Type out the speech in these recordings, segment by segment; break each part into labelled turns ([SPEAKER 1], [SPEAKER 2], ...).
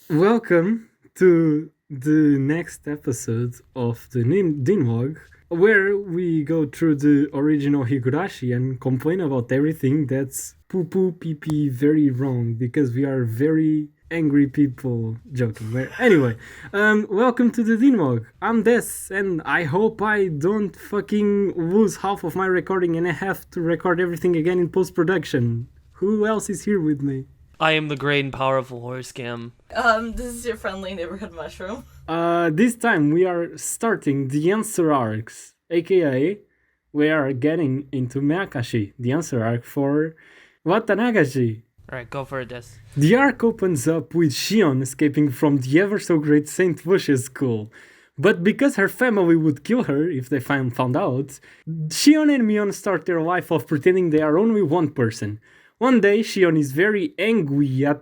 [SPEAKER 1] Welcome to the next episode of the Deen Log, where we go through the original Higurashi and complain about everything that's poo-poo pee-pee very wrong, because we are very angry people. Joking. Anyway, welcome to the Deen Log. I'm Des, and I hope I don't fucking lose half of my recording and I have to record everything again in post-production. Who else is here with me?
[SPEAKER 2] I am the great and powerful horse cam.
[SPEAKER 3] This is your friendly neighborhood mushroom.
[SPEAKER 1] This time we are starting the answer arcs, aka we are getting into Meakashi, the answer arc for Watanagashi.
[SPEAKER 2] Alright, go for it, Des.
[SPEAKER 1] The arc opens up with Shion escaping from the ever-so-great Saint Bush's school. But because her family would kill her if they found out, Shion and Mion start their life of pretending they are only one person. One day, Shion is very angry at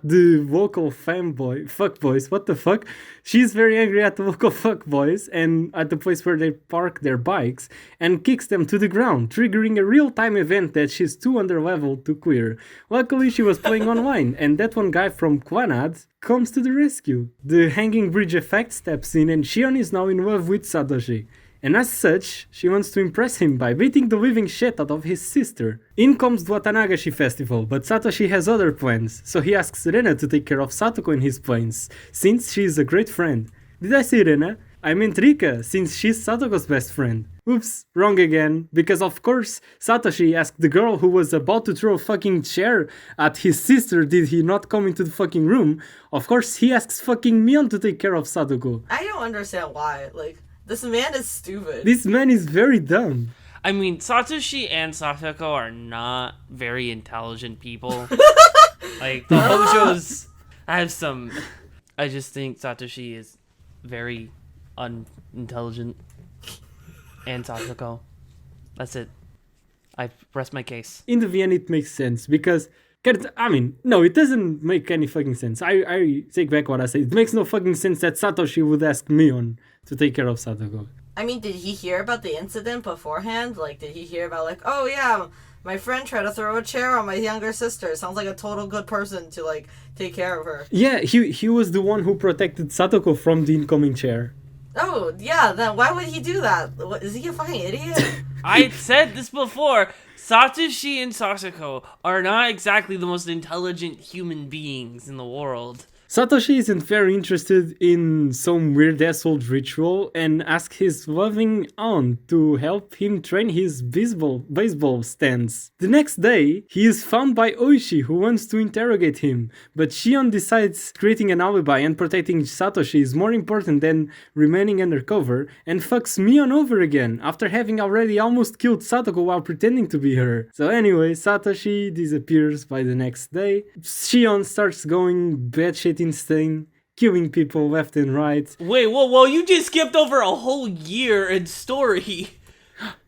[SPEAKER 1] the local fuckboys. What the fuck? She's very angry at the local fuckboys and at the place where they park their bikes and kicks them to the ground, triggering a real-time event that she's too underleveled to clear. Luckily, she was playing online, and that one guy from Kwanad comes to the rescue. The hanging bridge effect steps in, and Shion is now in love with Satoshi. And as such, she wants to impress him by beating the living shit out of his sister. In comes the Watanagashi festival, but Satoshi has other plans, so he asks Rena to take care of Satoko in his plans, since she is a great friend. Did I say Rena? I meant Rika, since she's Satoko's best friend. Oops, wrong again, because of course Satoshi asked the girl who was about to throw a fucking chair at his sister did he not come into the fucking room. Of course he asks fucking Mion to take care of Satoko.
[SPEAKER 3] I don't understand why, this man is stupid.
[SPEAKER 1] This man is very dumb.
[SPEAKER 2] I mean, Satoshi and Satoko are not very intelligent people. The Hojos have some... I just think Satoshi is very unintelligent. And Satoko. That's it. I rest my case.
[SPEAKER 1] In the end, it makes sense because... no, it doesn't make any fucking sense. I take back what I said. It makes no fucking sense that Satoshi would ask Mion to take care of Satoko.
[SPEAKER 3] I mean, did he hear about the incident beforehand? Did he hear about, oh yeah, my friend tried to throw a chair on my younger sister. Sounds like a total good person to, take care of her.
[SPEAKER 1] Yeah, he was the one who protected Satoko from the incoming chair.
[SPEAKER 3] Oh, yeah, then why would he do that? Is he a fucking idiot?
[SPEAKER 2] I said this before. Satoshi and Satoko are not exactly the most intelligent human beings in the world.
[SPEAKER 1] Satoshi isn't very interested in some weird-ass old ritual and asks his loving aunt to help him train his baseball stance. The next day, he is found by Oishi, who wants to interrogate him, but Shion decides creating an alibi and protecting Satoshi is more important than remaining undercover and fucks Mion over again after having already almost killed Satoko while pretending to be her. So anyway, Satoshi disappears by the next day. Shion starts going batshit insane, killing people left and right.
[SPEAKER 2] Wait, whoa, you just skipped over a whole year in story.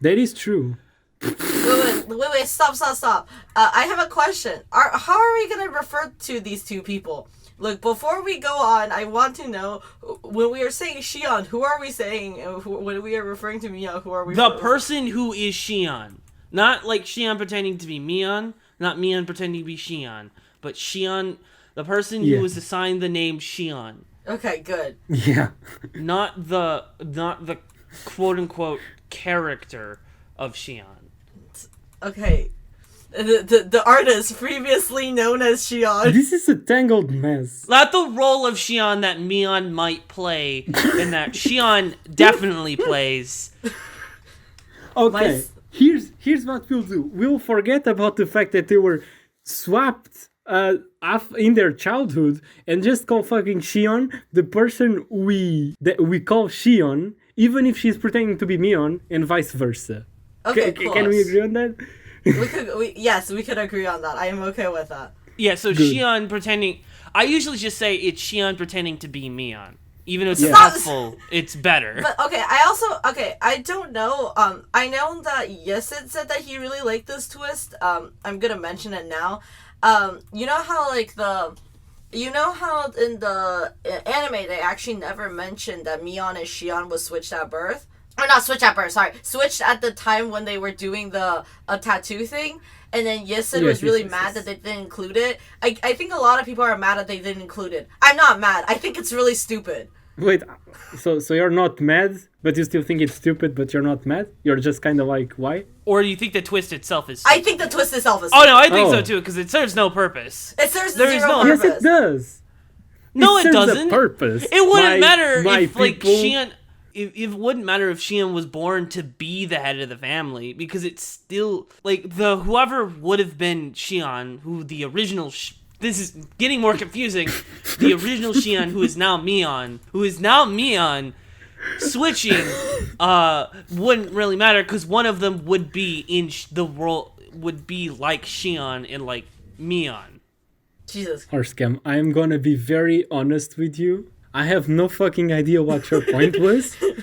[SPEAKER 1] That is true.
[SPEAKER 3] Wait, stop. I have a question. How are we going to refer to these two people? Look, before we go on, I want to know, when we are saying Shion, who are we saying? When we are referring to Mion, who are we?
[SPEAKER 2] The person who is Shion. Not Shion pretending to be Mion, not Mion pretending to be Shion, but Shion... The person who was assigned the name Shion.
[SPEAKER 3] Okay, good.
[SPEAKER 1] Yeah.
[SPEAKER 2] Not the quote unquote character of Shion.
[SPEAKER 3] Okay. The artist previously known as Shion.
[SPEAKER 1] This is a tangled mess.
[SPEAKER 2] Not the role of Shion that Mion might play and that Shion definitely plays.
[SPEAKER 1] Okay. Here's what we'll do. We'll forget about the fact that they were swapped in their childhood and just call fucking Shion the person we call Shion, even if she's pretending to be Mion, and vice versa.
[SPEAKER 3] Okay, cool.
[SPEAKER 1] Can we agree on that?
[SPEAKER 3] Yes, we could agree on that. I am okay with that.
[SPEAKER 2] Yeah, so
[SPEAKER 1] Good.
[SPEAKER 2] Shion pretending... I usually just say it's Shion pretending to be Mion. Even though it's helpful, it's better.
[SPEAKER 3] But I don't know. I know that Yesid said that he really liked this twist. I'm gonna mention it now. You know how in the anime they actually never mentioned that Mion and Shion was switched at birth? Or not switch at birth, sorry. Switched at the time when they were doing the tattoo thing. And then Yisun was really mad that they didn't include it. I think a lot of people are mad that they didn't include it. I'm not mad. I think it's really stupid.
[SPEAKER 1] Wait, so you're not mad, but you still think it's stupid, but you're not mad? You're just kind of like, why?
[SPEAKER 2] Or do you think the twist itself is stupid?
[SPEAKER 3] I think the twist itself is
[SPEAKER 2] Oh, no, I think so, too, because it serves no purpose.
[SPEAKER 3] It serves
[SPEAKER 2] There is
[SPEAKER 3] zero
[SPEAKER 2] no-
[SPEAKER 3] purpose.
[SPEAKER 1] Yes, it does.
[SPEAKER 2] No,
[SPEAKER 1] It
[SPEAKER 2] it
[SPEAKER 1] serves a
[SPEAKER 2] doesn't.
[SPEAKER 1] purpose.
[SPEAKER 2] It wouldn't matter
[SPEAKER 1] my
[SPEAKER 2] if, like,
[SPEAKER 1] people-
[SPEAKER 2] Shion... It wouldn't matter if Shion was born to be the head of the family, because it's still... Like, whoever would have been Shion, who the original... This is getting more confusing. The original Shion, who is now Mion, switching, wouldn't really matter, because one of them would be in the role... Would be like Shion and like Mion.
[SPEAKER 3] Jesus.
[SPEAKER 1] Harscam, I'm gonna be very honest with you. I have no fucking idea what your point was.
[SPEAKER 3] Okay,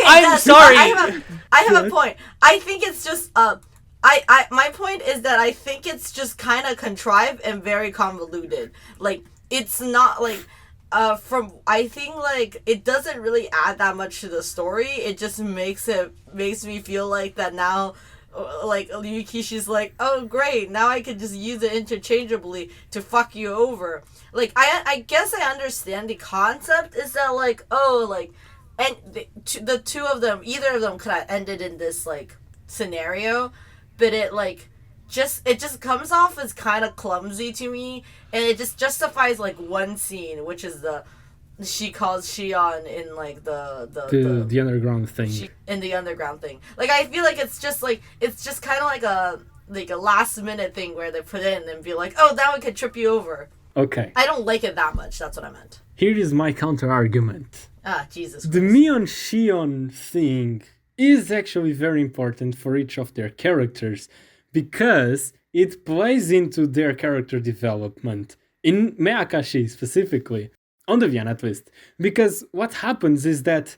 [SPEAKER 2] I'm sorry.
[SPEAKER 3] I have a point. I think it's just my point is that I think it's just kind of contrived and very convoluted. Like, it's not like I think like it doesn't really add that much to the story. It just makes me feel like that now. Like, Yukishi's like, oh great, now I can just use it interchangeably to fuck you over. Like, I guess I understand the concept is that, like, oh, like, and the two of them, either of them could have ended in this, like, scenario, but it just comes off as kind of clumsy to me, and it just justifies, like, one scene, which is she calls Shion in, like,
[SPEAKER 1] the underground thing.
[SPEAKER 3] In the underground thing. Like, I feel like it's just kind of like a last minute thing where they put in and be like, oh, that one could trip you over.
[SPEAKER 1] Okay.
[SPEAKER 3] I don't like it that much. That's what I meant.
[SPEAKER 1] Here is my counter argument.
[SPEAKER 3] Jesus
[SPEAKER 1] The
[SPEAKER 3] Christ.
[SPEAKER 1] Mion-Shion thing is actually very important for each of their characters because it plays into their character development. In Meakashi specifically. On the Vian, at least. Because what happens is that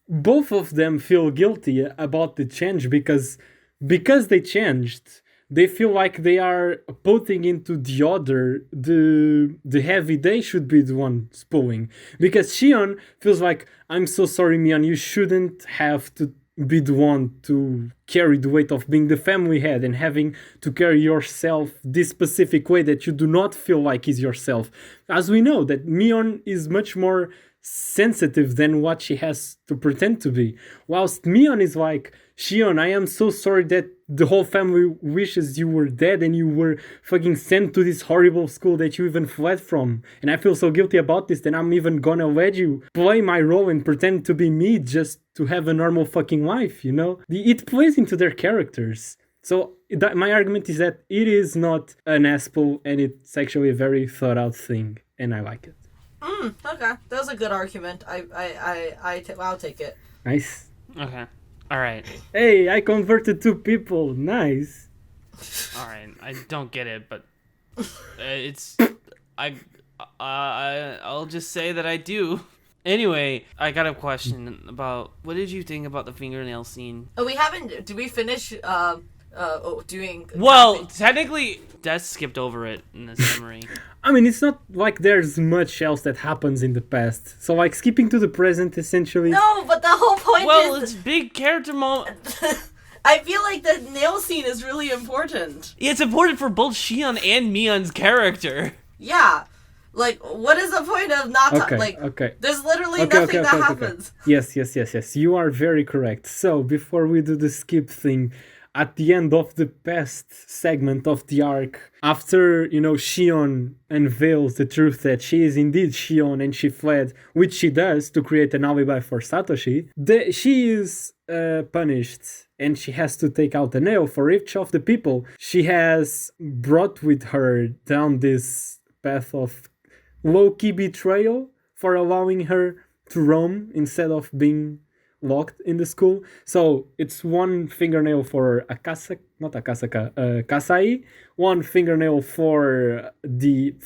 [SPEAKER 1] both of them feel guilty about the change because they changed. They feel like they are putting into the other the heavy they should be the one spooling. Because Shion feels like, I'm so sorry, Mion, you shouldn't have to be the one to carry the weight of being the family head and having to carry yourself this specific way that you do not feel like is yourself. As we know that Mion is much more sensitive than what she has to pretend to be. Whilst Mion is like, Shion, I am so sorry that the whole family wishes you were dead and you were fucking sent to this horrible school that you even fled from. And I feel so guilty about this that I'm even gonna let you play my role and pretend to be me just to have a normal fucking life, you know? It plays into their characters. So my argument is that it is not an asshole and it's actually a very thought out thing. And I like it.
[SPEAKER 3] Okay. That was a good argument. I'll take it.
[SPEAKER 1] Nice.
[SPEAKER 2] Okay. Alright.
[SPEAKER 1] Hey, I converted 2 people. Nice.
[SPEAKER 2] Alright. I don't get it, but it's... I'll just say that I do. Anyway, I got a question about... What did you think about the fingernail scene?
[SPEAKER 3] Oh, we haven't... Did we finish doing...
[SPEAKER 2] Well, technically, Des skipped over it in the summary.
[SPEAKER 1] I mean, it's not like there's much else that happens in the past. So, like, skipping to the present, essentially...
[SPEAKER 3] No, but the whole point
[SPEAKER 2] Well,
[SPEAKER 3] is...
[SPEAKER 2] it's big character moment.
[SPEAKER 3] I feel like the nail scene is really important.
[SPEAKER 2] It's important for both Shion and Mion's character.
[SPEAKER 3] Yeah. Like, what is the point of not...
[SPEAKER 1] Okay.
[SPEAKER 3] There's literally nothing that happens.
[SPEAKER 1] Yes. You are very correct. So, before we do the skip thing... At the end of the past segment of the arc, after, Shion unveils the truth that she is indeed Shion and she fled, which she does to create an alibi for Satoshi, she is punished and she has to take out a nail for each of the people she has brought with her down this path of low-key betrayal for allowing her to roam instead of being locked in the school. So it's one fingernail for Kasai, one fingernail for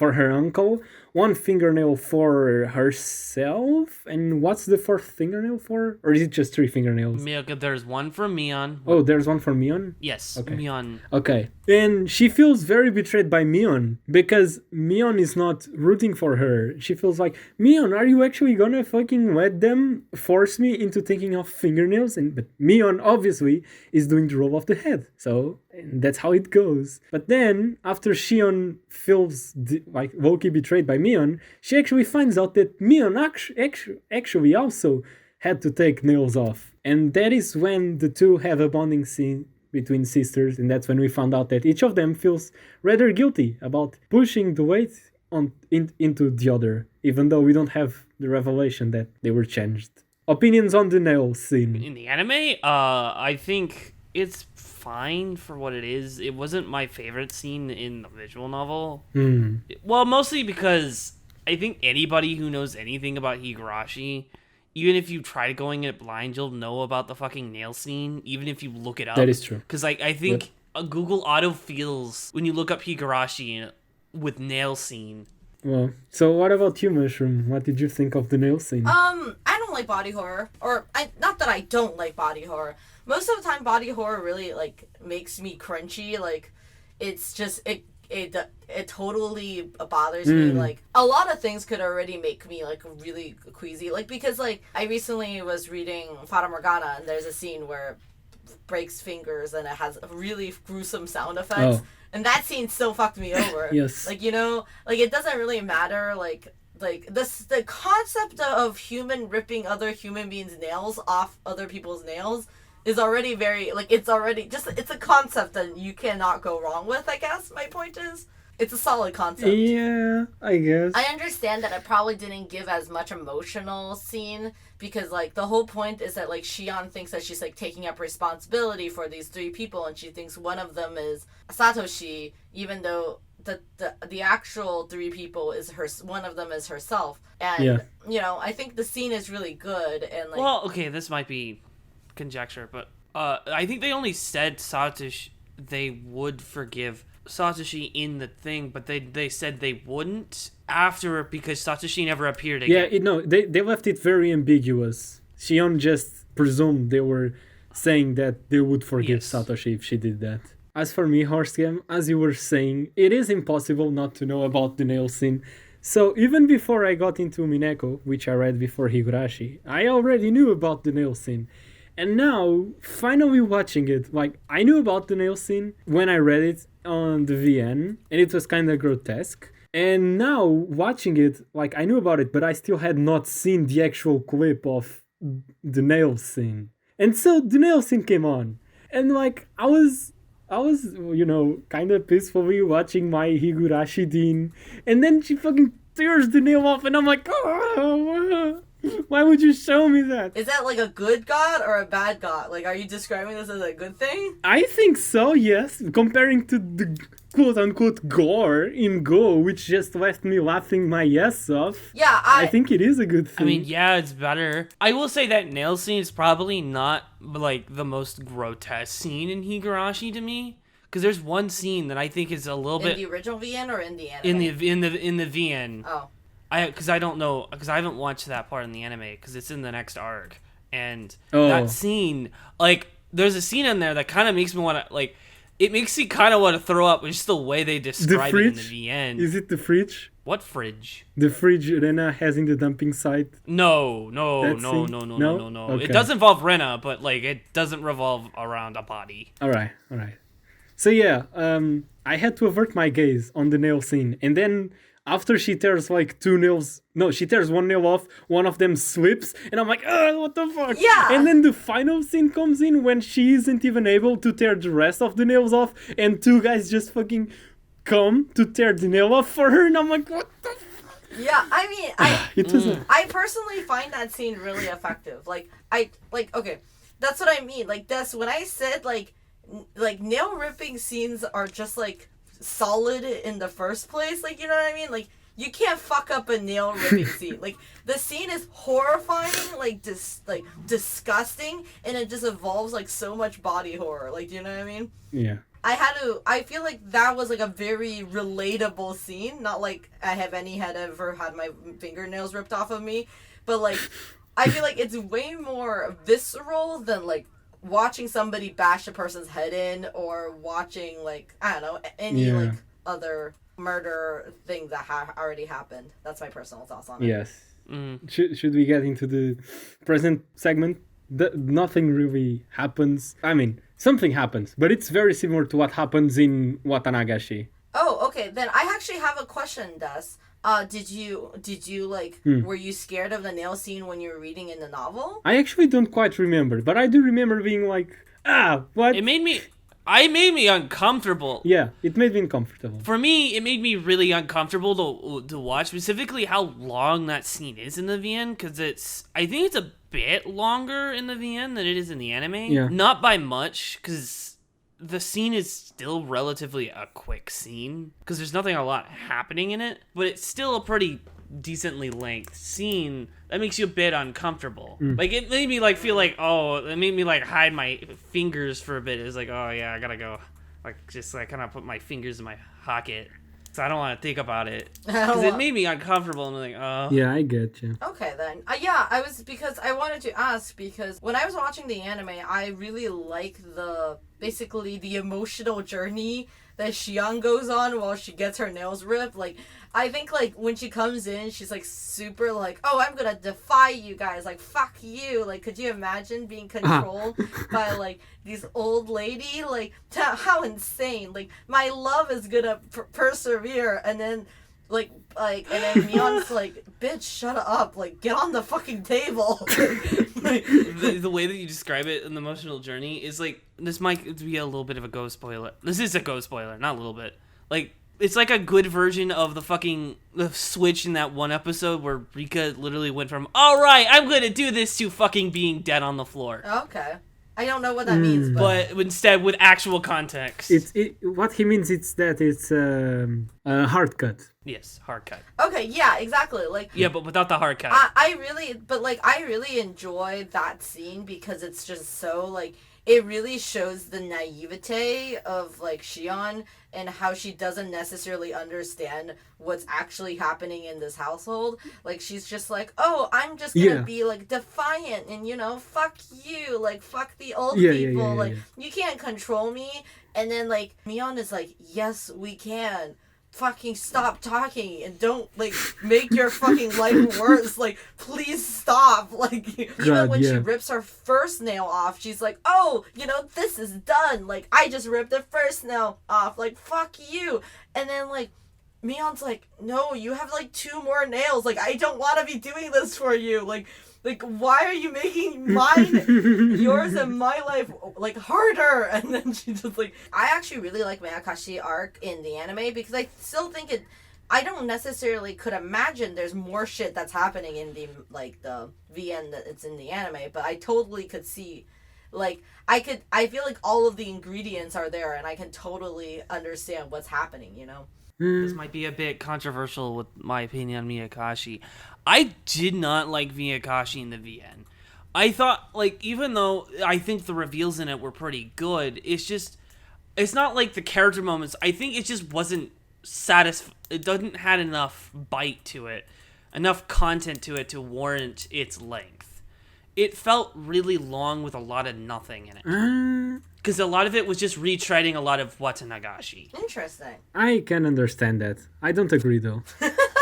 [SPEAKER 1] her uncle, one fingernail for herself, and what's the 4th fingernail for? Or is it just 3 fingernails?
[SPEAKER 2] There's one for Mion.
[SPEAKER 1] Oh, there's one for Mion?
[SPEAKER 2] Yes,
[SPEAKER 1] okay.
[SPEAKER 2] Mion.
[SPEAKER 1] Okay. And she feels very betrayed by Mion because Mion is not rooting for her. She feels like, Mion, are you actually gonna fucking let them force me into taking taking off fingernails, but Mion obviously is doing the roll of the head. So that's how it goes. But then after Shion feels like Woki betrayed by Mion, she actually finds out that Mion actually also had to take nails off. And that is when the two have a bonding scene between sisters, and that's when we found out that each of them feels rather guilty about pushing the weight into the other, even though we don't have the revelation that they were changed. Opinions on the nail scene.
[SPEAKER 2] In the anime, I think it's fine for what it is. It wasn't my favorite scene in the visual novel. Well, mostly because I think anybody who knows anything about Higurashi, even if you try going it blind, you'll know about the fucking nail scene, even if you look it up.
[SPEAKER 1] That is true.
[SPEAKER 2] Because I think Google auto-fills when you look up Higurashi with nail scene.
[SPEAKER 1] Well, so what about you, Mushroom? What did you think of the nail scene?
[SPEAKER 3] I don't like body horror. Not that I don't like body horror. Most of the time, body horror really, like, makes me crunchy. Like, it's just, it totally bothers me. Like, a lot of things could already make me, like, really queasy. Like, because, like, I recently was reading Fata Morgana, and there's a scene where it breaks fingers, and it has really gruesome sound effects. And that scene still fucked me over.
[SPEAKER 1] Yes.
[SPEAKER 3] Like, you know, like, it doesn't really matter, like the concept of human ripping other human beings' nails off other people's nails is already very, like, it's a concept that you cannot go wrong with, I guess, my point is. It's a solid concept.
[SPEAKER 1] Yeah, I guess.
[SPEAKER 3] I understand that I probably didn't give as much emotional scene because, like, the whole point is that, like, Shion thinks that she's, like, taking up responsibility for these three people, and she thinks one of them is Satoshi, even though the actual three people is one of them is herself. And, you know, I think the scene is really good. And, like,
[SPEAKER 2] well, okay, this might be conjecture, but I think they only said Satoshi they would forgive Satoshi in the thing, but they said they wouldn't after because Satoshi never appeared again.
[SPEAKER 1] Yeah, they left it very ambiguous. Shion just presumed they were saying that they would forgive Satoshi if she did that. As for me, Horsegame, as you were saying, it is impossible not to know about the nail scene. So even before I got into Umineko, which I read before Higurashi, I already knew about the nail scene. And now, finally watching it, like, I knew about the nail scene when I read it on the VN, and it was kind of grotesque. And now, watching it, like, I knew about it, but I still had not seen the actual clip of the nail scene. And so, the nail scene came on. And, like, I was, you know, kind of peacefully watching my Higurashi Deen. And then she fucking tears the nail off, and I'm like, oh, why would you show me that?
[SPEAKER 3] Is that like a good god or a bad god? Like, are you describing this as a good thing?
[SPEAKER 1] I think so, yes. Comparing to the quote-unquote gore in Go, which just left me laughing my ass off.
[SPEAKER 3] Yeah,
[SPEAKER 1] I think it is a good thing.
[SPEAKER 2] I mean, yeah, it's better. I will say that nail scene is probably not, like, the most grotesque scene in Higurashi to me. Because there's one scene that I think is a little bit...
[SPEAKER 3] In the original VN or in the anime?
[SPEAKER 2] In the VN.
[SPEAKER 3] Oh.
[SPEAKER 2] Because I don't know, because I haven't watched that part in the anime, because it's in the next arc. And that scene, like, there's a scene in there that kind of makes me want to, like, it makes you kind of want to throw up, just the way they describe it in the VN.
[SPEAKER 1] Is it the fridge?
[SPEAKER 2] What fridge?
[SPEAKER 1] The fridge Rena has in the dumping site?
[SPEAKER 2] No.
[SPEAKER 1] Okay.
[SPEAKER 2] It does involve Rena, but, like, it doesn't revolve around a body.
[SPEAKER 1] Alright. So yeah, I had to avert my gaze on the nail scene, and then after she tears like she tears one nail off, one of them slips, and I'm like, what the fuck?
[SPEAKER 3] Yeah!
[SPEAKER 1] And then the final scene comes in when she isn't even able to tear the rest of the nails off, and two guys just fucking come to tear the nail off for her, and I'm like, what the fuck?
[SPEAKER 3] Yeah, I mean, I personally find that scene really effective. Okay, that's what I mean. Like, that's when I said, like nail ripping scenes are just, like, solid in the first place, like, you know what I mean? Like, you can't fuck up a nail ripping scene. Like, the scene is horrifying, like, disgusting, and it just involves, like, so much body horror. Like, do you know what I mean?
[SPEAKER 1] Yeah.
[SPEAKER 3] I feel like that was, like, a very relatable scene. Not like I have ever had my fingernails ripped off of me, but, like, I feel like it's way more visceral than, like, watching somebody bash a person's head in, or watching, like, I don't know, any like other murder thing that already happened. That's my personal thoughts on it.
[SPEAKER 1] Yes. Should we get into the present segment? nothing really happens. I mean, something happens, but it's very similar to what happens in Watanagashi.
[SPEAKER 3] Oh, okay. Then I actually have a question, Des. Did you like, were you scared of the nail scene when you were reading in the novel?
[SPEAKER 1] I actually don't quite remember, but I do remember being like, what?
[SPEAKER 2] It made me uncomfortable.
[SPEAKER 1] Yeah, it made me uncomfortable.
[SPEAKER 2] For me, it made me really uncomfortable to watch, specifically how long that scene is in the VN, because I think it's a bit longer in the VN than it is in the anime.
[SPEAKER 1] Yeah.
[SPEAKER 2] Not by much, because the scene is still relatively a quick scene, because there's nothing a lot happening in it, but it's still a pretty decently length scene that makes you a bit uncomfortable. Like, it made me, like, feel like, it made me, like, hide my fingers for a bit. It was like, oh, yeah, I gotta go. Like, just, like, kind of put my fingers in my pocket. So I don't want to think about it. Because it made me uncomfortable. And I'm like, oh.
[SPEAKER 1] Yeah, I get you.
[SPEAKER 3] Okay, then. I wanted to ask, because when I was watching the anime, I really like basically the emotional journey that Shion goes on while she gets her nails ripped. Like, I think, like, when she comes in, she's, like, super, like, oh, I'm gonna defy you guys, like, fuck you. Like, could you imagine being controlled by, like, this old lady? Like, how insane. Like, my love is gonna persevere, and then, and then Mion's like, bitch, shut up. Like, get on the fucking table.
[SPEAKER 2] The way that you describe it, an emotional journey, is, like, this might be a little bit of a ghost spoiler. This is a ghost spoiler, not a little bit. Like, it's like a good version of the switch in that one episode where Rika literally went from, all right, I'm going to do this, to fucking being dead on the floor.
[SPEAKER 3] Okay. I don't know what that means,
[SPEAKER 2] but instead with actual context.
[SPEAKER 1] What he means is that it's a hard cut.
[SPEAKER 2] Yes, hard cut.
[SPEAKER 3] Okay, yeah, exactly. Like,
[SPEAKER 2] yeah, but without the hard cut.
[SPEAKER 3] I really enjoy that scene because it's just so, like, it really shows the naivete of, like, Shion and how she doesn't necessarily understand what's actually happening in this household. Like, she's just like, oh, I'm just gonna be, like, defiant and, fuck you, like, fuck the old people, you can't control me. And then, like, Mion is like, yes, we can. Fucking stop talking and don't, like, make your fucking life worse. Like, please stop. Like, even when she rips her first nail off, she's like, oh, this is done. Like, I just ripped the first nail off. Like, fuck you. And then, like, Mion's like, no, you have, like, 2 more nails. Like, I don't want to be doing this for you. Like, why are you making yours and my life, like, harder? And then she just, like, I actually really like Mayakashi arc in the anime because I still think I don't necessarily could imagine there's more shit that's happening in the VN that it's in the anime, but I totally could see, like, I feel like all of the ingredients are there and I can totally understand what's happening,
[SPEAKER 2] This might be a bit controversial with my opinion on Miyakashi. I did not like Miyakashi in the VN. I thought, like, even though I think the reveals in it were pretty good, it's not like the character moments. I think it just wasn't it doesn't had enough bite to it, enough content to it to warrant its length. It felt really long with a lot of nothing in it. Because a lot of it was just retreading a lot of Watanagashi.
[SPEAKER 3] Interesting.
[SPEAKER 1] I can understand that. I don't agree though,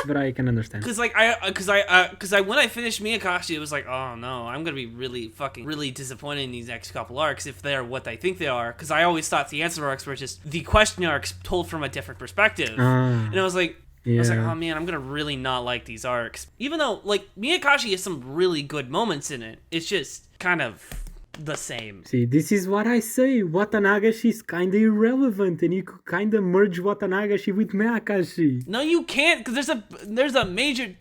[SPEAKER 1] but I can understand.
[SPEAKER 2] Because when I finished Miyakashi, it was like, oh no, I'm gonna be really disappointed in these next couple arcs if they're what I think they are. Because I always thought the answer arcs were just the question arcs told from a different perspective, and I was like.
[SPEAKER 1] Yeah.
[SPEAKER 2] I was like, oh man, I'm gonna really not like these arcs. Even though, like, Miyakashi has some really good moments in it, it's just kind of the same.
[SPEAKER 1] See, this is what I say. Watanagashi is kind of irrelevant, and you could kind of merge Watanagashi with Miyakashi.
[SPEAKER 2] No, you can't, because there's a major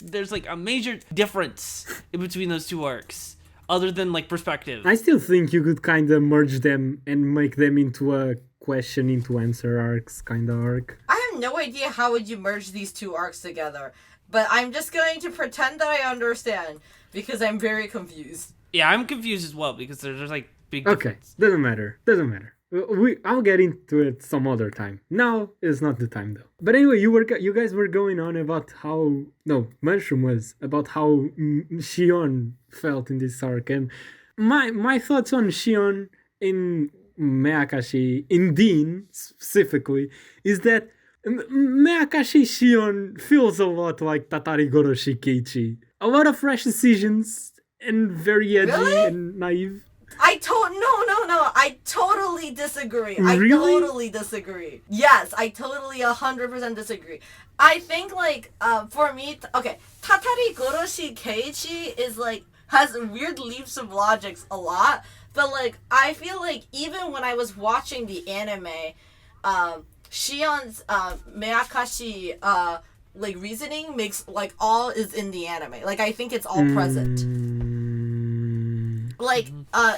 [SPEAKER 2] difference in between those two arcs, other than, like, perspective.
[SPEAKER 1] I still think you could kind of merge them and make them into a question into answer arcs kind of arc.
[SPEAKER 3] I have no idea how would you merge these 2 arcs together, but I'm just going to pretend that I understand because I'm very confused.
[SPEAKER 2] Yeah, I'm confused as well because there's like big
[SPEAKER 1] difference. Doesn't matter. I'll get into it some other time. Now is not the time though. But anyway, you guys were going on about Mushroom was about how Shion felt in this arc, and my thoughts on Shion in Miyakashi, in Deen specifically, is that Miyakashi Shion feels a lot like Tatarigoro Shikeichi. A lot of fresh decisions, and very edgy
[SPEAKER 3] Really?
[SPEAKER 1] and naive.
[SPEAKER 3] No. I totally disagree.
[SPEAKER 1] Really?
[SPEAKER 3] I totally disagree. Yes, I totally 100% disagree. I think like for me, okay, Tatari Goroshi Keiichi is like has weird leaps of logics a lot, but like I feel like even when I was watching the anime, Shion's Meakashi like reasoning makes like all is in the anime. Like I think it's all present. Like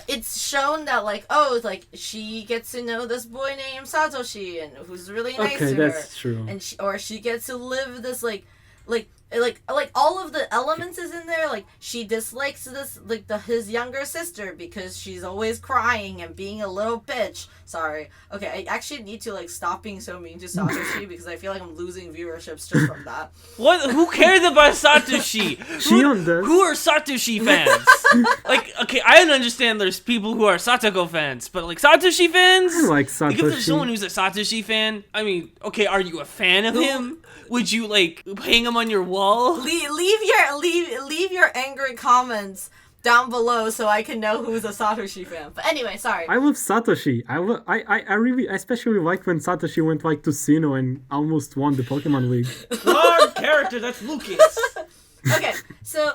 [SPEAKER 3] it's shown that like it's like she gets to know this boy named Satoshi and who's really nice to her.
[SPEAKER 1] That's true.
[SPEAKER 3] And she gets to live this like all of the elements is in there. Like she dislikes this like his younger sister because she's always crying and being a little bitch. Sorry. Okay, I actually need to like stop being so mean to Satoshi because I feel like I'm losing viewerships just from that.
[SPEAKER 2] What? Who cares about Satoshi?
[SPEAKER 1] Shion does.
[SPEAKER 2] Who are Satoshi fans? Like, okay, I understand there's people who are Satoko fans, but like Satoshi fans?
[SPEAKER 1] I like Satoshi.
[SPEAKER 2] Like, if there's someone who's a Satoshi fan, I mean, okay, are you a fan of him? Would you like hang him on your wall?
[SPEAKER 3] Leave your angry comments down below so I can know who's a Satoshi fan. But anyway, sorry.
[SPEAKER 1] I love Satoshi. I really especially like when Satoshi went like to Sinnoh and almost won the Pokemon League.
[SPEAKER 2] Wrong character, that's Lucas.
[SPEAKER 3] Okay, so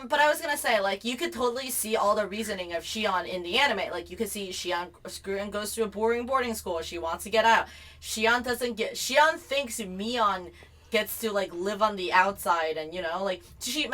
[SPEAKER 3] but I was gonna say, like, you could totally see all the reasoning of Shion in the anime. Like, you could see Shion goes to a boring boarding school. She wants to get out. Shion thinks Mion gets to, like, live on the outside and, you know, like, she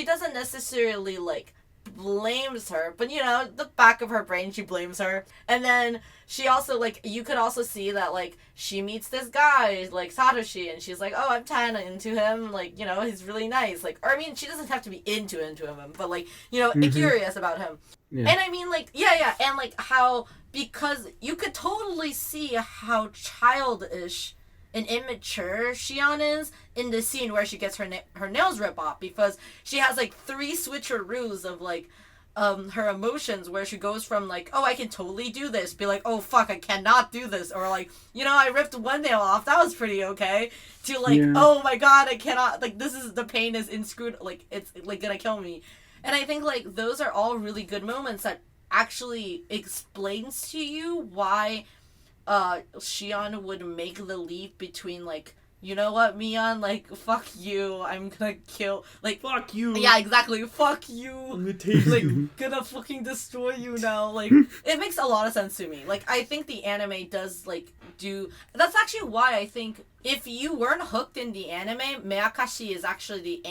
[SPEAKER 3] doesn't necessarily, like, blames her, but, you know, the back of her brain, she blames her. And then she also, like, you could also see that, like, she meets this guy, like, Satoshi, and she's like, oh, I'm kind of into him, like, you know, he's really nice, like, or, I mean, she doesn't have to be into him, but, like, you know, curious about him. Yeah. And, I mean, like, yeah, and, like, how, because you could totally see how childish and immature Shion is in the scene where she gets her nails ripped off, because she has like 3 switcheroos of like her emotions, where she goes from like, oh, I can totally do this, be like, oh fuck, I cannot do this, or like, you know, I ripped one nail off, that was pretty okay, to like, oh my god, I cannot, like, the pain is inscrutable, like, it's like gonna kill me. And I think like those are all really good moments that actually explains to you why Shion would make the leap between, like, you know what, Mion, like, fuck you, I'm gonna kill, like,
[SPEAKER 2] fuck you.
[SPEAKER 3] Yeah, exactly, fuck you.
[SPEAKER 2] I'm gonna taste
[SPEAKER 3] like,
[SPEAKER 2] you.
[SPEAKER 3] Gonna fucking destroy you now, like, it makes a lot of sense to me. Like, I think the anime does, like, that's actually why I think if you weren't hooked in the anime, Meakashi is actually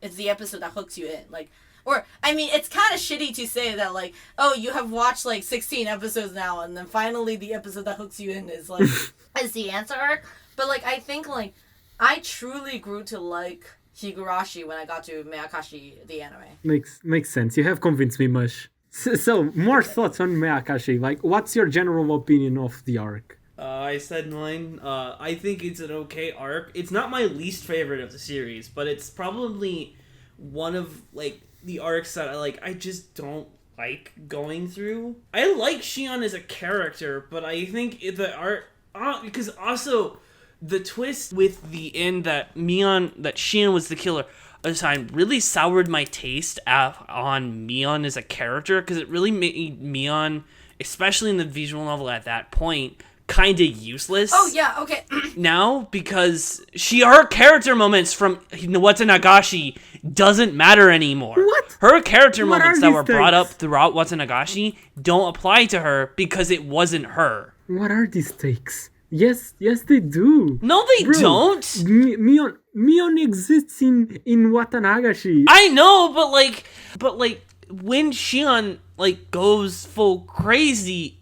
[SPEAKER 3] it's the episode that hooks you in, like, or, I mean, it's kind of shitty to say that, like, oh, you have watched, like, 16 episodes now, and then finally the episode that hooks you in is, like, is the answer arc. But, like, I think, like, I truly grew to like Higurashi when I got to Meakashi, the anime.
[SPEAKER 1] Makes sense. You have convinced me much. So more thoughts on Meakashi. Like, what's your general opinion of the arc?
[SPEAKER 2] I said mine. I think it's an okay arc. It's not my least favorite of the series, but it's probably one of, like, the arcs that I just don't like going through. I like Shion as a character, but I think the art, because also the twist with the end that Shion was the killer aside really soured my taste on Mion as a character, because it really made Mion, especially in the visual novel at that point, kind of useless.
[SPEAKER 3] Oh yeah, okay.
[SPEAKER 2] Now, because her character moments from Watanagashi doesn't matter anymore.
[SPEAKER 1] What?
[SPEAKER 2] Her character moments that were brought up throughout Watanagashi don't apply to her because it wasn't her.
[SPEAKER 1] What are these takes? Yes, they do.
[SPEAKER 2] No, they don't.
[SPEAKER 1] Mion exists in Watanagashi.
[SPEAKER 2] I know, but when Shion goes full crazy,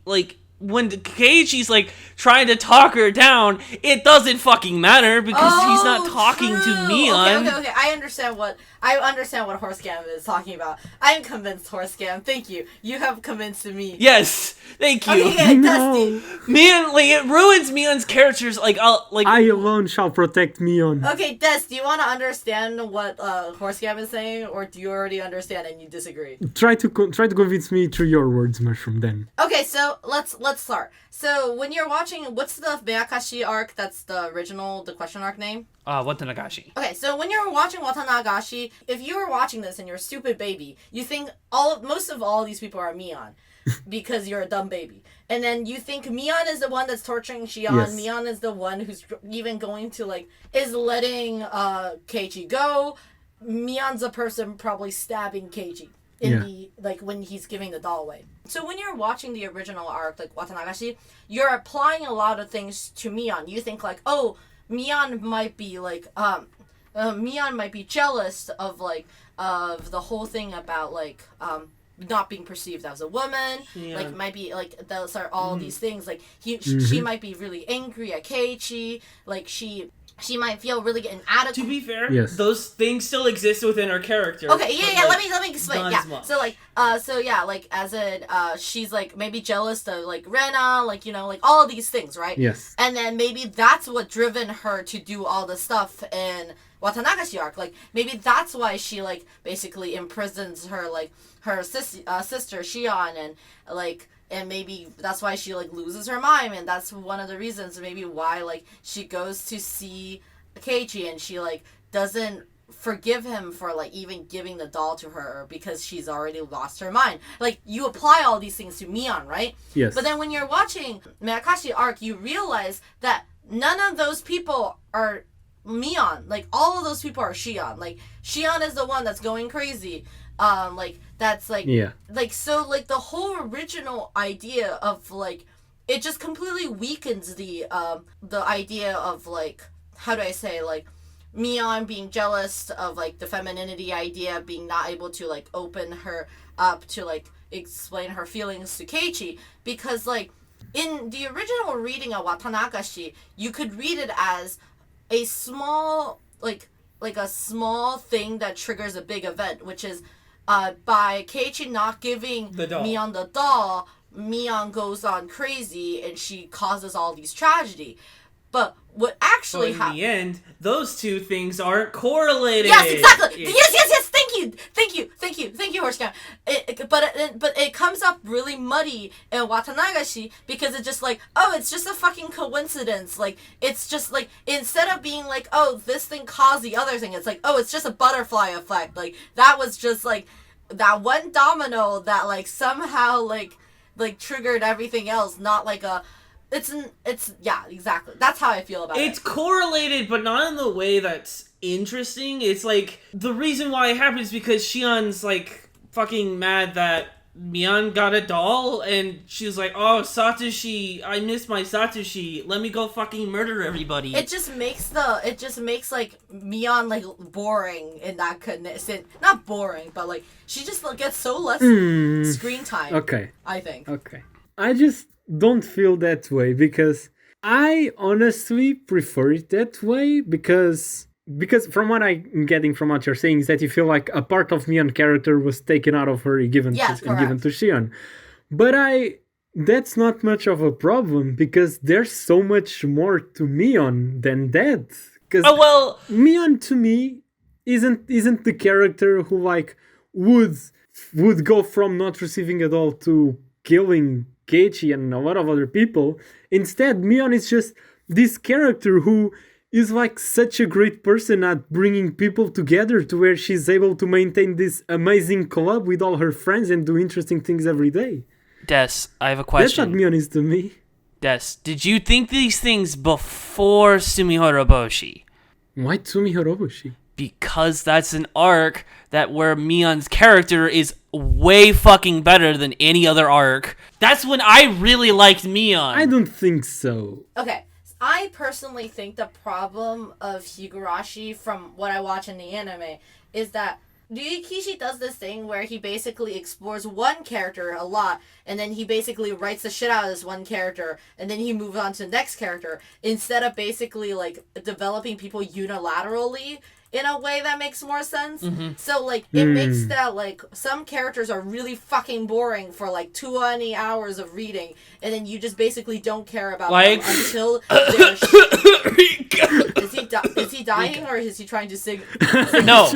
[SPEAKER 2] when Keiichi's trying to talk her down, it doesn't fucking matter because he's not talking to Mion.
[SPEAKER 3] Okay. I understand what Horsegamma is talking about. I'm convinced, Horsegamma. Thank you. You have convinced me.
[SPEAKER 2] Yes, thank you.
[SPEAKER 3] Okay, Dusty.
[SPEAKER 2] Mion, it ruins Mion's characters.
[SPEAKER 1] I alone shall protect Mion.
[SPEAKER 3] Okay, Des, do you want to understand what Horsegamma is saying, or do you already understand and you disagree?
[SPEAKER 1] Try to convince me through your words, Mushroom. Then.
[SPEAKER 3] Okay, so let's let's start. So when you're watching, what's the Miyakashi arc? That's the original, the question arc name.
[SPEAKER 2] Watanagashi.
[SPEAKER 3] Okay, so when you're watching Watanagashi, if you were watching this and you're a stupid baby, you think most of all these people are Mion. Because you're a dumb baby. And then you think Mion is the one that's torturing Shion. Yes. Mion is the one who's even going to, like, is letting Keiichi go. Mion's a person probably stabbing Keiichi in the, like, when he's giving the doll away. So when you're watching the original arc, like, Watanagashi, you're applying a lot of things to Mion. You think, like, oh, Mion might be, like, Mion might be jealous of, like, of the whole thing about, like, not being perceived as a woman, like, might be, like, those are all these things, like, she might be really angry at Keiichi, like, she might feel really inadequate.
[SPEAKER 2] To be fair, those things still exist within her character.
[SPEAKER 3] Okay, like, let me explain, so, like, like, as in, she's, like, maybe jealous of, like, Rena, like, you know, like, all of these things, right?
[SPEAKER 1] Yes.
[SPEAKER 3] And then maybe that's what driven her to do all the stuff in Watanagashi arc, like, maybe that's why she, like, basically imprisons her, like, her sister Shion, and, like, and maybe that's why she, like, loses her mind, and that's one of the reasons maybe why, like, she goes to see Keiichi, and she, like, doesn't forgive him for, like, even giving the doll to her, because she's already lost her mind. Like, you apply all these things to Mion, right?
[SPEAKER 1] Yes.
[SPEAKER 3] But then when you're watching Miyakashi arc, you realize that none of those people are Mion. Like, all of those people are Shion. Like, Shion is the one that's going crazy. Like, that's, like, like, so, like, the whole original idea of, like, it just completely weakens the idea of, like, how do I say, like, Mion being jealous of, like, the femininity idea, being not able to, like, open her up to, like, explain her feelings to Keiichi, because, like, in the original reading of Watanagashi, you could read it as a small, like a small thing that triggers a big event, which is, by Keiichi not giving Mion the doll, Mion goes on crazy and she causes all these tragedy. But what actually
[SPEAKER 2] in the end, those two things aren't correlated.
[SPEAKER 3] Yes, exactly. Yes. Thank you, Horse Cam. But it comes up really muddy in Watanagashi, because it's just like, oh, it's just a fucking coincidence. Like, it's just like, instead of being like, oh, this thing caused the other thing, it's like, oh, it's just a butterfly effect. Like, that was just like that one domino that, like, somehow like triggered everything else. Not like a. It's exactly. That's how I feel about it.
[SPEAKER 2] It's correlated, but not in the way that's interesting. It's like, the reason why it happened is because Shion's, like, fucking mad that Mion got a doll, and she's like, oh, Satoshi, I miss my Satoshi, let me go fucking murder everybody.
[SPEAKER 3] It just makes, like, Mion, like, boring in that not boring, but, like, she just gets so less screen time.
[SPEAKER 1] Okay.
[SPEAKER 3] I think.
[SPEAKER 1] Okay. I just don't feel that way, because I honestly prefer it that way, because from what I'm getting from what you're saying is that you feel like a part of Mion character was taken out of her and given to Shion. But that's not much of a problem, because there's so much more to Mion than that. Because Mion to me isn't the character who, like, would go from not receiving a doll to killing Keiichi and a lot of other people. Instead, Mion is just this character who is, like, such a great person at bringing people together, to where she's able to maintain this amazing club with all her friends and do interesting things every day.
[SPEAKER 2] Des, I have a question.
[SPEAKER 1] That's what Mion is to me.
[SPEAKER 2] Des, did you think these things before Sumihoroboshi?
[SPEAKER 1] Why Sumihoroboshi?
[SPEAKER 2] Because that's an arc where Mion's character is way fucking better than any other arc. That's when I really liked Mion.
[SPEAKER 1] I don't think so.
[SPEAKER 3] Okay, I personally think the problem of Higurashi, from what I watch in the anime, is that Ryukishi does this thing where he basically explores one character a lot, and then he basically writes the shit out of this one character, and then he moves on to the next character, instead of basically, like, developing people unilaterally in a way that makes more sense. So, like, it makes that, like, some characters are really fucking boring for, like, 20 hours of reading, and then you just basically don't care about them until they're Is he dying, or is he trying to sing?
[SPEAKER 2] No,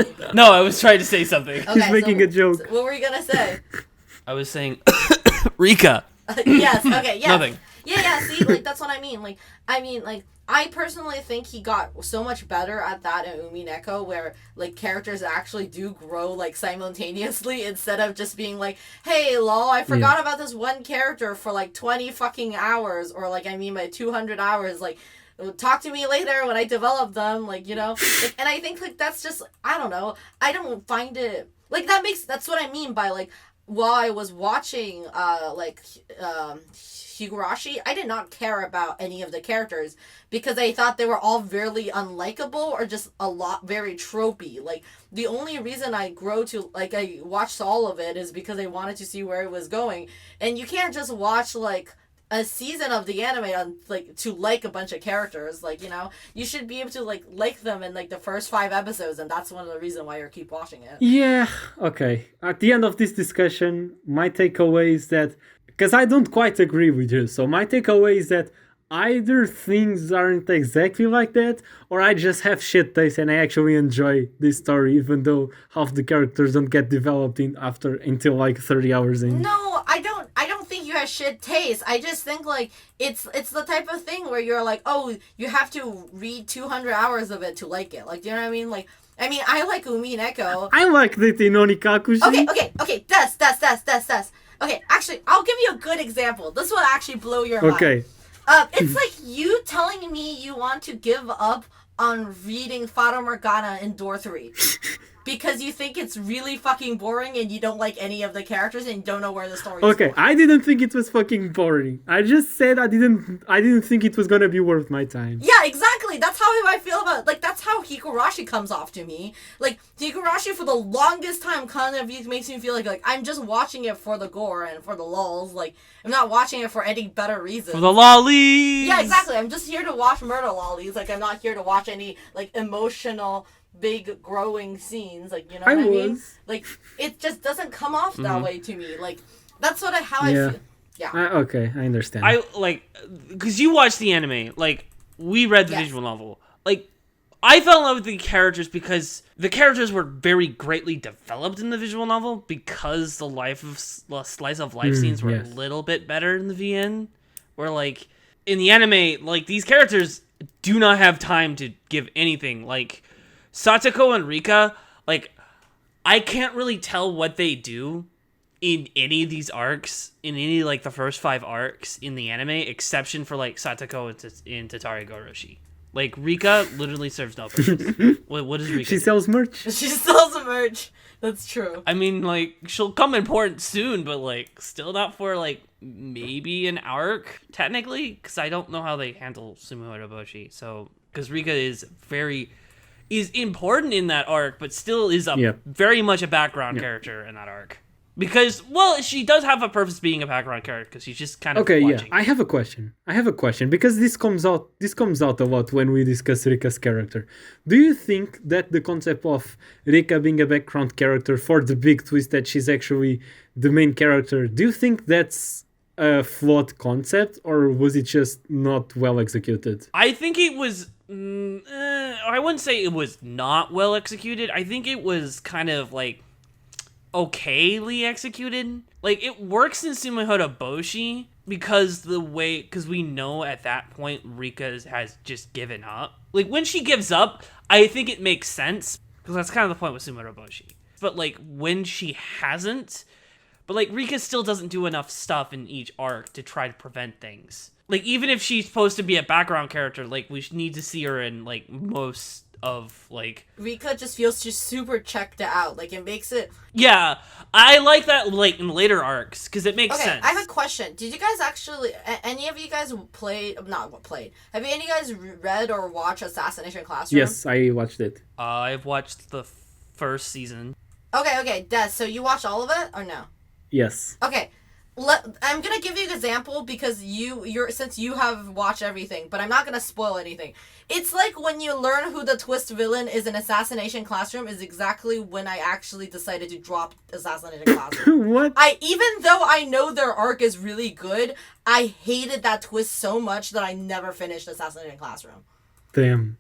[SPEAKER 2] I was trying to say something.
[SPEAKER 3] Okay,
[SPEAKER 1] he's making a joke.
[SPEAKER 3] So what were you gonna say?
[SPEAKER 2] I was saying Rika.
[SPEAKER 3] Yes. Okay. Yes.
[SPEAKER 2] Nothing.
[SPEAKER 3] Yeah. See, like that's what I mean. Like, I personally think he got so much better at that in Umineko, where like characters actually do grow like simultaneously instead of just being like, "Hey, lol, I forgot about this one character for like 20 fucking hours," or like by 200 hours, like. Talk to me later when I develop them, like, you know. Like, and I think like that's just, I don't know. I don't find it like that's what I mean by like, while I was watching Higurashi, I did not care about any of the characters because I thought they were all very unlikable or just a lot very tropey. Like the only reason I watched all of it is because I wanted to see where it was going, and you can't just watch like a season of the anime on like to like a bunch of characters. Like, you know, you should be able to like them in like the first 5 episodes, and that's one of the reasons why you keep watching it.
[SPEAKER 1] Yeah, okay. At the end of this discussion, my takeaway is that, because I don't quite agree with you, so my takeaway is that either things aren't exactly like that, or I just have shit taste and I actually enjoy this story, even though half the characters don't get developed until like 30 hours in.
[SPEAKER 3] No, I don't think you have shit taste. I just think like it's the type of thing where you're like, oh, you have to read 200 hours of it to like it. Like, do you know what I mean? Like, I like Umineko.
[SPEAKER 1] I liked it in Onikakushi.
[SPEAKER 3] Okay. Des. Okay, actually, I'll give you a good example. This will actually blow your mind.
[SPEAKER 1] Okay.
[SPEAKER 3] It's like you telling me you want to give up on reading Fata Morgana in Door 3. Because you think it's really fucking boring and you don't like any of the characters and you don't know where the story is
[SPEAKER 1] Okay,
[SPEAKER 3] going.
[SPEAKER 1] I didn't think it was fucking boring. I just said I didn't think it was gonna be worth my time.
[SPEAKER 3] Yeah, exactly. That's how I feel about it. Like, that's how Higurashi comes off to me. Like, Higurashi for the longest time kind of makes me feel like I'm just watching it for the gore and for the lulz. Like, I'm not watching it for any better reason.
[SPEAKER 2] For the lollies!
[SPEAKER 3] Yeah, exactly. I'm just here to watch murder lollies. Like, I'm not here to watch any, like, emotional, big, growing scenes. Like, you know what I mean? Like, it just doesn't come off that way to me. Like, that's how I feel. Yeah.
[SPEAKER 1] Okay, I understand.
[SPEAKER 2] I, like, because you watched the anime. Like, we read the visual novel. Like, I fell in love with the characters because the characters were very greatly developed in the visual novel because the slice of life scenes were a little bit better in the VN. Where, like, in the anime, like, these characters do not have time to give anything. Like, Satoko and Rika, like, I can't really tell what they do in any of these arcs, in any, like, the first 5 arcs in the anime, exception for, like, Satoko and Tatari Goroshi. Like, Rika literally serves no purpose. What does Rika
[SPEAKER 1] She
[SPEAKER 2] do?
[SPEAKER 1] sells merch.
[SPEAKER 3] She sells a merch. That's true.
[SPEAKER 2] I mean, like, she'll come important soon, but, like, still not for, like, maybe an arc, technically, because I don't know how they handle Sumo Hiraboshi. So, because Rika is important in that arc, but still is very much a background character in that arc. Because, well, she does have a purpose being a background character, because she's just kind of watching.
[SPEAKER 1] I have a question, because this comes out a lot when we discuss Rika's character. Do you think that the concept of Rika being a background character for the big twist that she's actually the main character, do you think that's a flawed concept, or was it just not well executed?
[SPEAKER 2] I think it was... I wouldn't say it was not well executed. I think it was kind of, like, okayly executed. Like, it works in Sumo Hiraboshi because we know at that point Rika has just given up. Like, when she gives up, I think it makes sense, because that's kind of the point with Sumo Hiraboshi. But, like, when she hasn't... But, like, Rika still doesn't do enough stuff in each arc to try to prevent things. Like, even if she's supposed to be a background character, like, we need to see her in, like, most of, like...
[SPEAKER 3] Rika just feels just super checked out. Like, it makes it...
[SPEAKER 2] Yeah, I like that, like, in later arcs, because it makes sense.
[SPEAKER 3] Okay, I have a question. Did you guys actually... Any of you guys played... Not played. Have any of you guys read or watched Assassination Classroom?
[SPEAKER 1] Yes, I watched it.
[SPEAKER 2] I've watched the first season.
[SPEAKER 3] Okay, Des, so you watched all of it, or no?
[SPEAKER 1] Yes.
[SPEAKER 3] Okay, I'm gonna give you an example because since you have watched everything, but I'm not gonna spoil anything. It's like when you learn who the twist villain is in Assassination Classroom is exactly when I actually decided to drop Assassination Classroom.
[SPEAKER 1] What?
[SPEAKER 3] Even though I know their arc is really good, I hated that twist so much that I never finished Assassination Classroom.
[SPEAKER 1] Damn.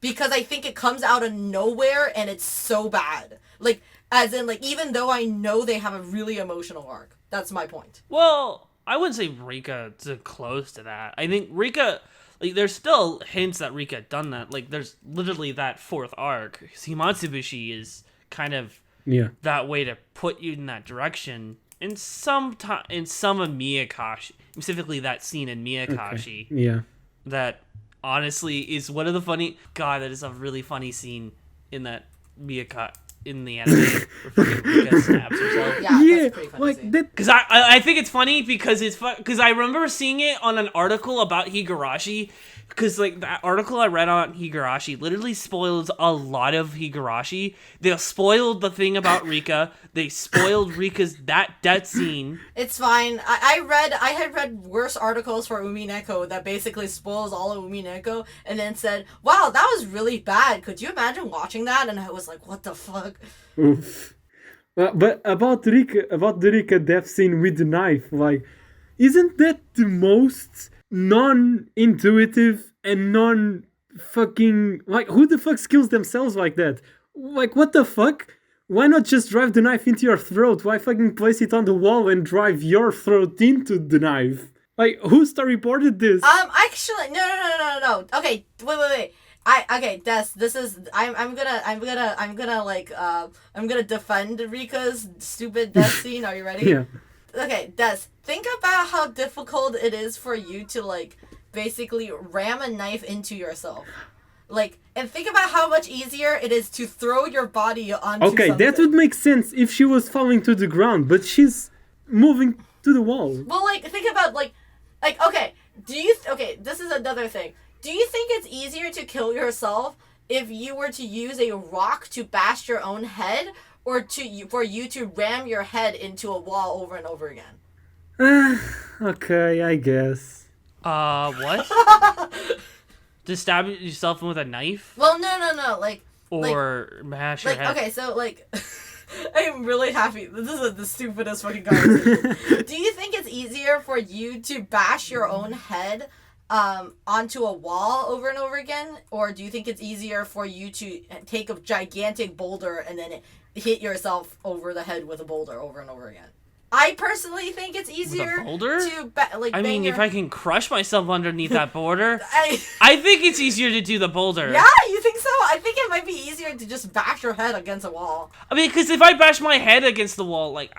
[SPEAKER 3] Because I think it comes out of nowhere and it's so bad. Like, as in, like, even though I know they have a really emotional arc. That's my point.
[SPEAKER 2] Well, I wouldn't say Rika's close to that. I think Rika, like, there's still hints that Rika done that. Like, there's literally that fourth arc. Himatsubushi is kind of that way to put you in that direction. In some of Miyakashi, specifically that scene in Miyakashi, that honestly is one of the funny. God, that is a really funny scene in that Miyakashi. In the anime, where Rika stabs herself.
[SPEAKER 3] Yeah, that's pretty funny.
[SPEAKER 1] Like that.
[SPEAKER 2] Because I think it's funny because because I remember seeing it on an article about Higurashi. Because like that article I read on Higurashi literally spoils a lot of Higurashi. They spoiled the thing about Rika. They spoiled Rika's that scene.
[SPEAKER 3] It's fine. I had read worse articles for Umineko that basically spoils all of Umineko and then said, wow, that was really bad. Could you imagine watching that? And I was like, what the fuck?
[SPEAKER 1] Oof. But about the Rika death scene with the knife, like, isn't that the most non-intuitive and non-fucking, like, who the fuck kills themselves like that? Like, what the fuck? Why not just drive the knife into your throat? Why fucking place it on the wall and drive your throat into the knife? Like, who storyboarded this?
[SPEAKER 3] Actually, no. Okay, wait. I'm gonna defend Rika's stupid death scene. Are you ready?
[SPEAKER 1] Yeah.
[SPEAKER 3] Okay, Des, think about how difficult it is for you to, like, basically ram a knife into yourself. Like, and think about how much easier it is to throw your body onto something.
[SPEAKER 1] That would make sense if she was falling to the ground, but she's moving to the wall.
[SPEAKER 3] Well, like, think about, okay, this is another thing. Do you think it's easier to kill yourself if you were to use a rock to bash your own head, or for you to ram your head into a wall over and over again?
[SPEAKER 1] Okay, I guess.
[SPEAKER 2] What? To stab yourself with a knife?
[SPEAKER 3] Well, no.
[SPEAKER 2] Or mash your head?
[SPEAKER 3] Okay, so, like, I'm really happy. This is the stupidest fucking conversation. Do you think it's easier for you to bash your own head onto a wall over and over again? Or do you think it's easier for you to take a gigantic boulder and then hit yourself over the head with a boulder over and over again? I personally think it's easier
[SPEAKER 2] with a boulder?
[SPEAKER 3] to
[SPEAKER 2] if I can crush myself underneath that boulder, I think it's easier to do the boulder.
[SPEAKER 3] Yeah, you think so? I think it might be easier to just bash your head against a wall.
[SPEAKER 2] I mean, because if I bash my head against the wall, like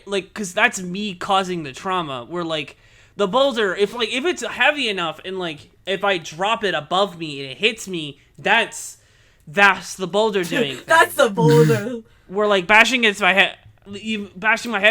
[SPEAKER 2] because that's me causing the trauma. Where like the boulder, if it's heavy enough and like if I drop it above me and it hits me, that's the boulder doing.
[SPEAKER 3] That's the boulder.
[SPEAKER 2] Where like bashing my head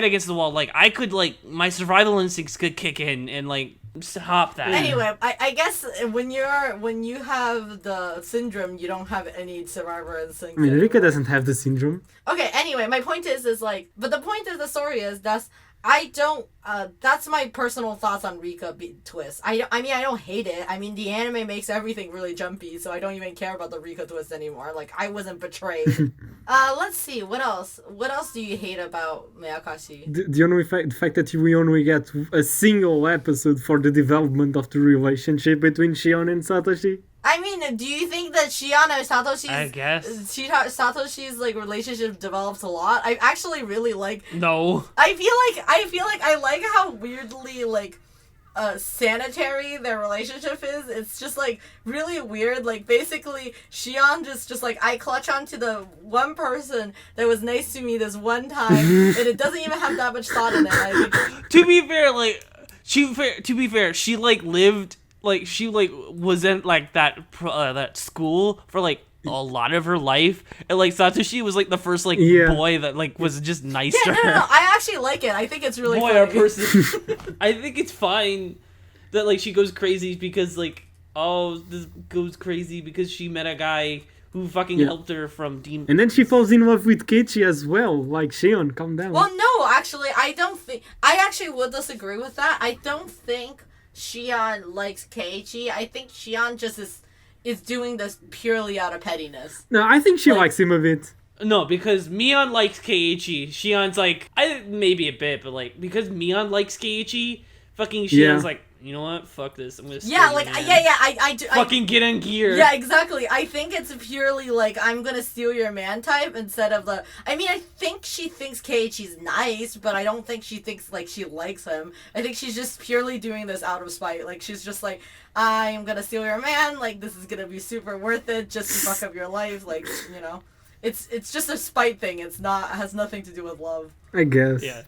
[SPEAKER 2] against the wall, like I could, like, my survival instincts could kick in and like stop that.
[SPEAKER 3] Anyway, I guess when you have the syndrome, you don't have any survivor instincts.
[SPEAKER 1] I mean, Rika doesn't have the syndrome.
[SPEAKER 3] Okay, anyway, my point is like, but the point of the story is that's my personal thoughts on Rika twist. I mean, I don't hate it. I mean, the anime makes everything really jumpy, so I don't even care about the Rika twist anymore. Like, I wasn't betrayed. Let's see, what else? What else do you hate about Miyakashi?
[SPEAKER 1] The fact that we only get a single episode for the development of the relationship between Shion and Satoshi.
[SPEAKER 3] I mean, do you think that Shion and Satoshi's like relationship develops a lot? I actually really like.
[SPEAKER 2] No.
[SPEAKER 3] I feel like I like how weirdly like sanitary their relationship is. It's just like really weird. Like basically, Shion just like, I clutch onto the one person that was nice to me this one time, and it doesn't even have that much thought in it.
[SPEAKER 2] To be fair, she like lived. Like, she, like, was in, like, that school for, like, a lot of her life. And, like, Satoshi was, like, the first, like, boy that, like, was just nice to her.
[SPEAKER 3] No. I actually like it. I think it's really
[SPEAKER 2] boy
[SPEAKER 3] funny.
[SPEAKER 2] or person. I think it's fine that, like, she goes crazy because, like, this goes crazy because she met a guy who fucking helped her from Deen.
[SPEAKER 1] And then she falls in love with Keiichi as well. Like, Shion, calm down.
[SPEAKER 3] Well, no, actually, I actually would disagree with that. I don't think Shion likes Keiichi. I think Shion just is doing this purely out of pettiness.
[SPEAKER 1] No, I think she likes him a bit.
[SPEAKER 2] No, because Mion likes Keiichi. Shion's like, maybe a bit, but like, because Mion likes Keiichi, fucking Shion's
[SPEAKER 1] Yeah.
[SPEAKER 2] like, you know what? Fuck this. I'm gonna steal
[SPEAKER 3] Yeah,
[SPEAKER 2] you,
[SPEAKER 3] like,
[SPEAKER 2] man.
[SPEAKER 3] I do.
[SPEAKER 2] Fucking get in gear.
[SPEAKER 3] Yeah, exactly. I think it's purely like, I'm gonna steal your man type instead of the. I mean, I think she thinks Keiichi's nice, but I don't think she thinks like she likes him. I think she's just purely doing this out of spite. Like, she's just like, I'm gonna steal your man. Like, this is gonna be super worth it just to fuck up your life. Like, you know, it's just a spite thing. It has nothing to do with love.
[SPEAKER 1] I guess.
[SPEAKER 2] Yeah.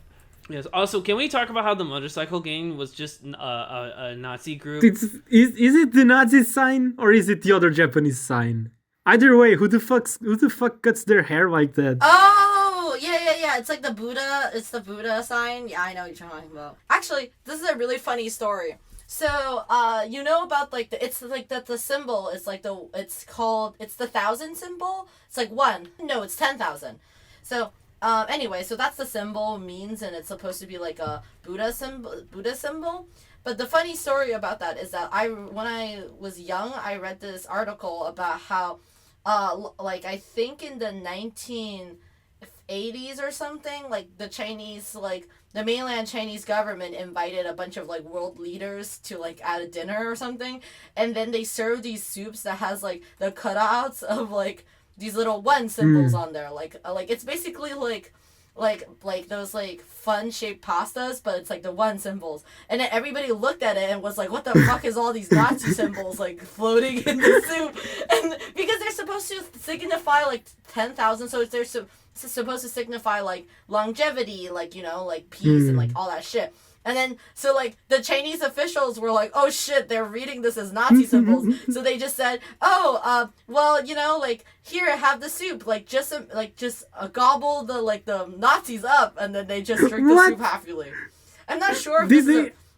[SPEAKER 2] Yes. Also, can we talk about how the motorcycle gang was just a Nazi group?
[SPEAKER 1] Is it the Nazi sign or is it the other Japanese sign? Either way, who the fuck cuts their hair like that?
[SPEAKER 3] Oh, yeah. It's like the Buddha. It's the Buddha sign. Yeah, I know what you're talking about. Actually, this is a really funny story. So, you know about like it's like that the symbol is like it's the 1,000 symbol. It's like 1. No, it's 10,000. So. Anyway, so that's the symbol means, and it's supposed to be like a Buddha symbol. But the funny story about that is that when I was young, I read this article about how, like I think in the 1980s or something, like the Chinese, like the mainland Chinese government invited a bunch of like world leaders to like at a dinner or something, and then they served these soups that has like the cutouts of like these little 1 symbols on there, like it's basically like those like fun shaped pastas, but it's like the 1 symbols, and then everybody looked at it and was like, what the fuck is all these Nazi symbols like floating in the soup? And because they're supposed to signify like 10,000, so they're supposed to signify like longevity, like, you know, like peace and like all that shit. And then, so, like, the Chinese officials were like, oh, shit, they're reading this as Nazi symbols. So they just said, well, you know, like, here, have the soup. Like, just gobble the Nazis up, and then they just drink the soup happily. I'm not sure if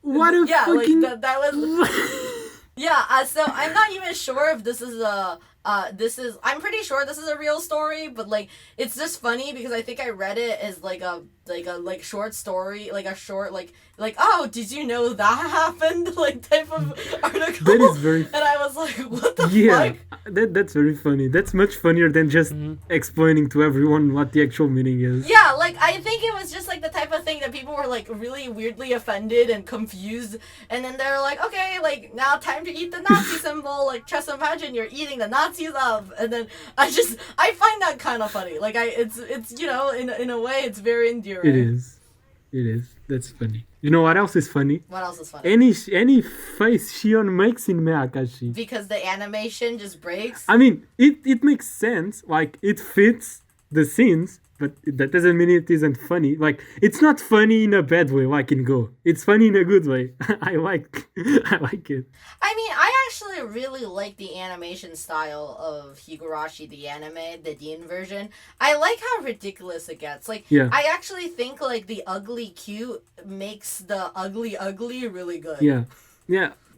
[SPEAKER 1] What a fucking...
[SPEAKER 3] like, that was... Yeah, so I'm not even sure if this is I'm pretty sure this is a real story, but like it's just funny because I think I read it as like a short story, like a short like oh, did you know that happened, like type of article.
[SPEAKER 1] That is very
[SPEAKER 3] and I was like, what the fuck?
[SPEAKER 1] That's very funny. That's much funnier than just explaining to everyone what the actual meaning is.
[SPEAKER 3] Yeah, like I think it was just like the type of thing that people were like really weirdly offended and confused, and then they're like, okay, like now time to eat the Nazi symbol. Like just imagine you're eating the Nazis up, and then I find that kind of funny. Like it's you know, in a way it's very endearing.
[SPEAKER 1] It is. That's funny. You know what else is funny?
[SPEAKER 3] What else is funny?
[SPEAKER 1] Any face Shion makes in Meakashi.
[SPEAKER 3] Because the animation just breaks.
[SPEAKER 1] I mean, it makes sense. Like, it fits the scenes, but that doesn't mean it isn't funny. Like, it's not funny in a bad way, like in Go. It's funny in a good way. I like it.
[SPEAKER 3] I mean, I actually really like the animation style of Higurashi, the anime, the Deen version. I like how ridiculous it gets. Like,
[SPEAKER 1] Yeah.
[SPEAKER 3] I actually think, like, the ugly cute makes the ugly really good.
[SPEAKER 1] Yeah.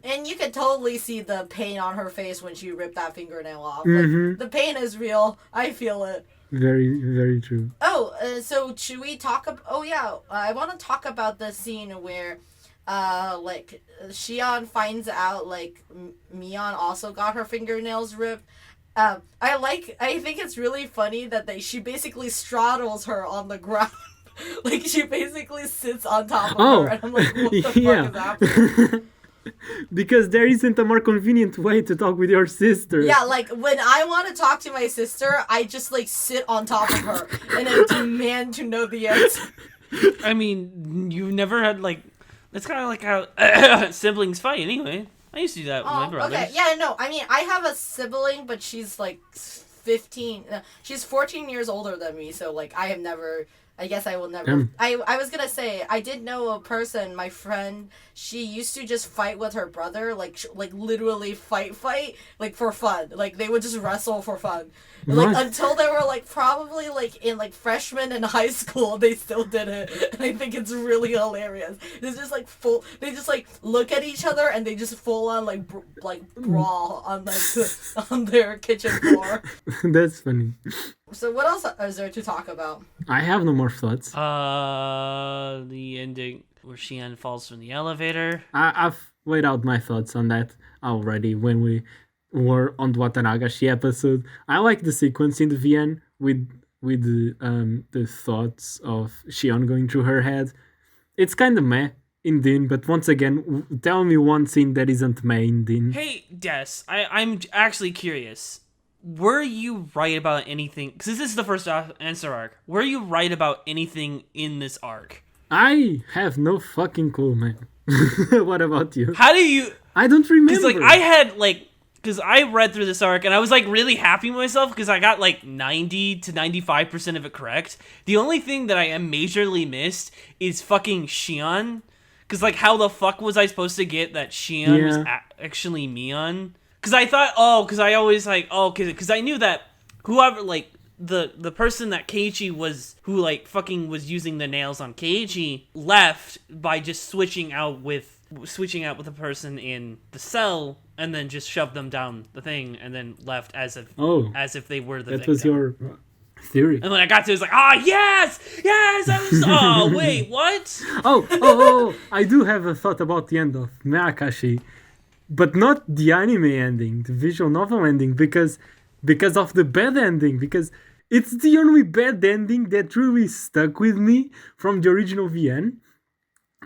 [SPEAKER 3] And you can totally see the pain on her face when she ripped that fingernail off.
[SPEAKER 1] Mhm.
[SPEAKER 3] Like, the pain is real. I feel it.
[SPEAKER 1] Very, very true.
[SPEAKER 3] Oh, so should we talk about... Oh, yeah. I want to talk about the scene where, like, Shion finds out, like, Mion also got her fingernails ripped. I think it's really funny that she basically straddles her on the ground. Like, she basically sits on top of her. And I'm like, what the fuck is happening?
[SPEAKER 1] Because there isn't a more convenient way to talk with your sister.
[SPEAKER 3] Yeah, like, when I want to talk to my sister, I just, like, sit on top of her and I demand to know the answer.
[SPEAKER 2] I mean, you've never had, like... That's kind of like how siblings fight, anyway. I used to do that with my brothers.
[SPEAKER 3] Okay, yeah, no, I mean, I have a sibling, but she's, like, 15... she's 14 years older than me, so, like, I have never... I guess I will never... I was gonna say, I did know a person, my friend, she used to just fight with her brother, like literally fight, like, for fun. Like, they would just wrestle for fun. Like, until they were, like, probably, like, in, like, freshman in high school, they still did it. And I think it's really hilarious. It's just, like, they just, like, look at each other and they just full on, like, brawl on, like, on their kitchen floor.
[SPEAKER 1] That's funny.
[SPEAKER 3] So what else is there to talk about?
[SPEAKER 1] I have no more thoughts.
[SPEAKER 2] The ending where Shion falls from the elevator.
[SPEAKER 1] I've laid out my thoughts on that already when we were on the Watanagashi episode. I like the sequence in the VN with the thoughts of Shion going through her head. It's kind of meh in Deen, but once again, tell me one scene that isn't main Deen.
[SPEAKER 2] Hey, Des, I'm actually curious. Were you right about anything? Because this is the first answer arc. Were you right about anything in this arc?
[SPEAKER 1] I have no fucking clue, man. What about you?
[SPEAKER 2] How do you...
[SPEAKER 1] I don't remember.
[SPEAKER 2] Because, I had, because I read through this arc, and I was, really happy with myself, because I got, 90 to 95% of it correct. The only thing that I am majorly missed is fucking Shion. Because, how the fuck was I supposed to get that Shion was actually Mion? Because I thought, because I always, because I knew that whoever, the person that Keiichi was, who, fucking was using the nails on Keiichi, left by just switching out with a person in the cell, and then just shoved them down the thing, and then left as if they were the victim.
[SPEAKER 1] That was your theory.
[SPEAKER 2] And when I got to it, it was like, yes, I was, wait, what?
[SPEAKER 1] I do have a thought about the end of Meakashi, but not the anime ending, the visual novel ending, because of the bad ending, because it's the only bad ending that really stuck with me from the original VN.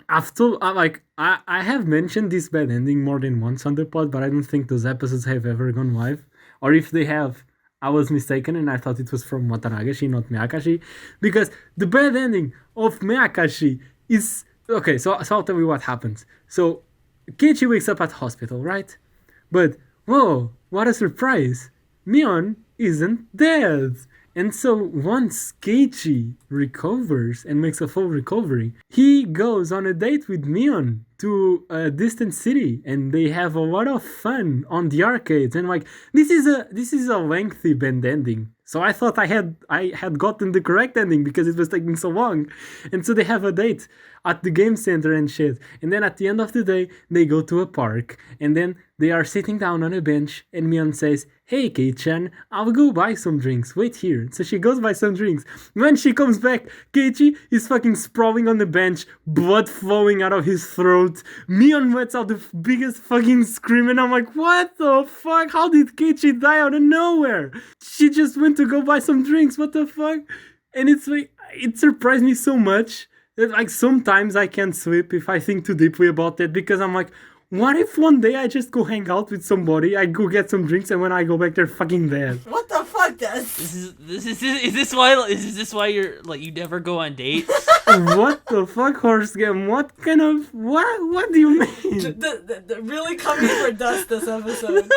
[SPEAKER 1] I have mentioned this bad ending more than once on the pod, but I don't think those episodes have ever gone live. Or if they have, I was mistaken and I thought it was from Watanagashi, not Meakashi. Because the bad ending of Meakashi is... Okay, so I'll tell you what happens. So, Keiichi wakes up at hospital, right? But, whoa, what a surprise! Mion isn't dead! And so once Keiichi recovers and makes a full recovery, he goes on a date with Mion to a distant city, and they have a lot of fun on the arcades. And this is a lengthy bad ending. So I thought I had gotten the correct ending because it was taking so long. And so they have a date at the game center and shit. And then at the end of the day, they go to a park. And then they are sitting down on a bench, and Mion says, "Hey, Kei-chan, I'll go buy some drinks. Wait here." So she goes buy some drinks. When she comes back, Keiichi is fucking sprawling on the bench, blood flowing out of his throat. Mion lets out the biggest fucking scream, and I'm like, what the fuck? How did Keiichi die out of nowhere? She just went to go buy some drinks. What the fuck? And it's it surprised me so much that sometimes I can't sleep if I think too deeply about that, because I'm like, what if one day I just go hang out with somebody, I go get some drinks, and when I go back they're fucking dead?
[SPEAKER 3] What the fuck, Des?
[SPEAKER 2] Is this why you're you never go on dates?
[SPEAKER 1] What the fuck, horse game? What kind of what do you mean?
[SPEAKER 3] The really coming for dust this episode.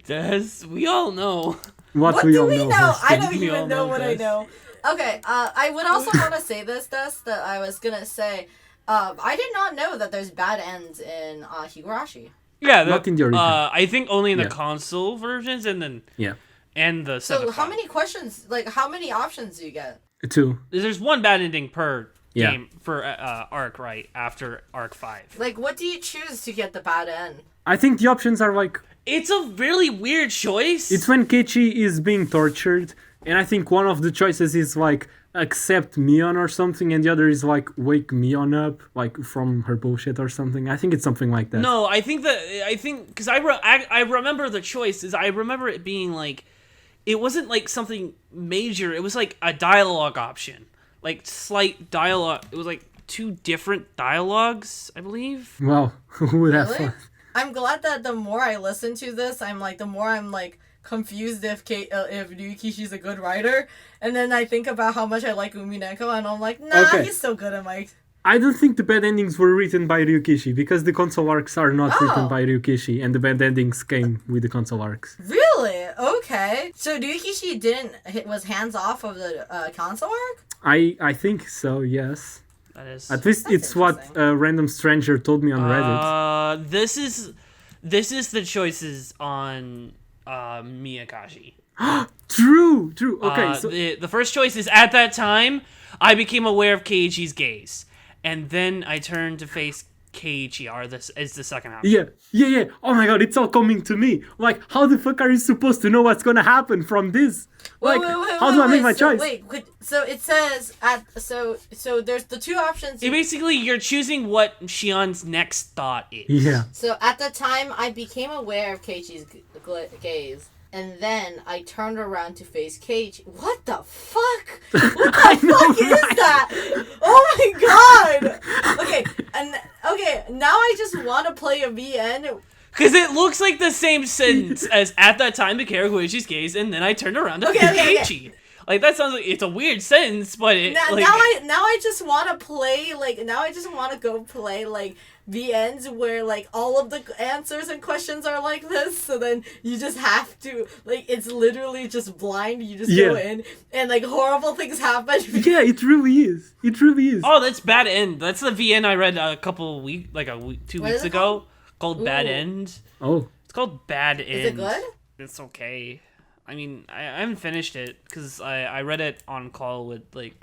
[SPEAKER 2] Des, we all know.
[SPEAKER 1] What
[SPEAKER 3] do we
[SPEAKER 1] know?
[SPEAKER 3] know? I don't
[SPEAKER 2] We all
[SPEAKER 3] even know what I
[SPEAKER 2] this.
[SPEAKER 3] know. Okay, I would also want to say this, Des, that I was gonna say. I did not know that there's bad ends in Higurashi.
[SPEAKER 2] Yeah,
[SPEAKER 1] not in the original.
[SPEAKER 2] I think only in the console versions, and then and the.
[SPEAKER 3] So how many questions? How many options do you get?
[SPEAKER 1] 2.
[SPEAKER 2] There's one bad ending per game for arc, right after arc 5.
[SPEAKER 3] What do you choose to get the bad end?
[SPEAKER 1] I think the options are
[SPEAKER 2] It's a really weird choice.
[SPEAKER 1] it's when Keiichi is being tortured, and I think one of the choices is accept Mion or something, and the other is wake Mion up from her bullshit or something. I think it's something like that.
[SPEAKER 2] No, I think because I remember the choices. I remember it being it wasn't something major. It was a dialogue option, slight dialogue. It was 2 different dialogues, I believe.
[SPEAKER 1] Well, who would have
[SPEAKER 3] Really?
[SPEAKER 1] thought?
[SPEAKER 3] I'm glad that the more I listen to this, I'm the more I'm confused if Ryukishi's a good writer, and then I think about how much I like Umineko, and I'm like, nah,
[SPEAKER 1] Okay.
[SPEAKER 3] he's so good at
[SPEAKER 1] I don't think the bad endings were written by Ryukishi, because the console arcs are not written by Ryukishi, and the bad endings came with the console arcs.
[SPEAKER 3] Really? Okay. So Ryukishi was hands off of the console arc?
[SPEAKER 1] I think so, yes.
[SPEAKER 2] That is.
[SPEAKER 1] At least it's what a random stranger told me on Reddit.
[SPEAKER 2] This is the choices on Miyakashi.
[SPEAKER 1] True. Okay, so
[SPEAKER 2] the first choice is, at that time, I became aware of Keiichi's gaze, and then I turned to face Keiichi. This is the second option.
[SPEAKER 1] Yeah. Oh my god, it's all coming to me. How the fuck are you supposed to know what's gonna happen from this? How do I make my choice?
[SPEAKER 3] So it says so there's the 2 options.
[SPEAKER 2] Basically, you're choosing what Shion's next thought is.
[SPEAKER 1] Yeah.
[SPEAKER 3] So at the time, I became aware of Keiichi's gaze. And then I turned around to face Keiichi. What the fuck? What the fuck is that? Oh my god! Okay, now I just want to play a VN.
[SPEAKER 2] Because it looks like the same sentence as at that time the Higurashi's gaze, and then I turned around to Keiichi. Like, that sounds like it's a weird sentence, but it,
[SPEAKER 3] now
[SPEAKER 2] like...
[SPEAKER 3] now I just want to play, like, now I just want to go play, like, VNs where, like, all of the answers and questions are like this, so then you just have to, like, it's literally just blind, you just go in, and, like, horrible things happen.
[SPEAKER 1] Yeah, it really is. It really is.
[SPEAKER 2] Oh, that's Bad End. That's the VN I read a couple weeks, like 2 weeks ago, called Bad End.
[SPEAKER 1] Oh.
[SPEAKER 2] It's called Bad End.
[SPEAKER 3] Is it good?
[SPEAKER 2] It's okay. I mean, I haven't finished it because I read it on call with like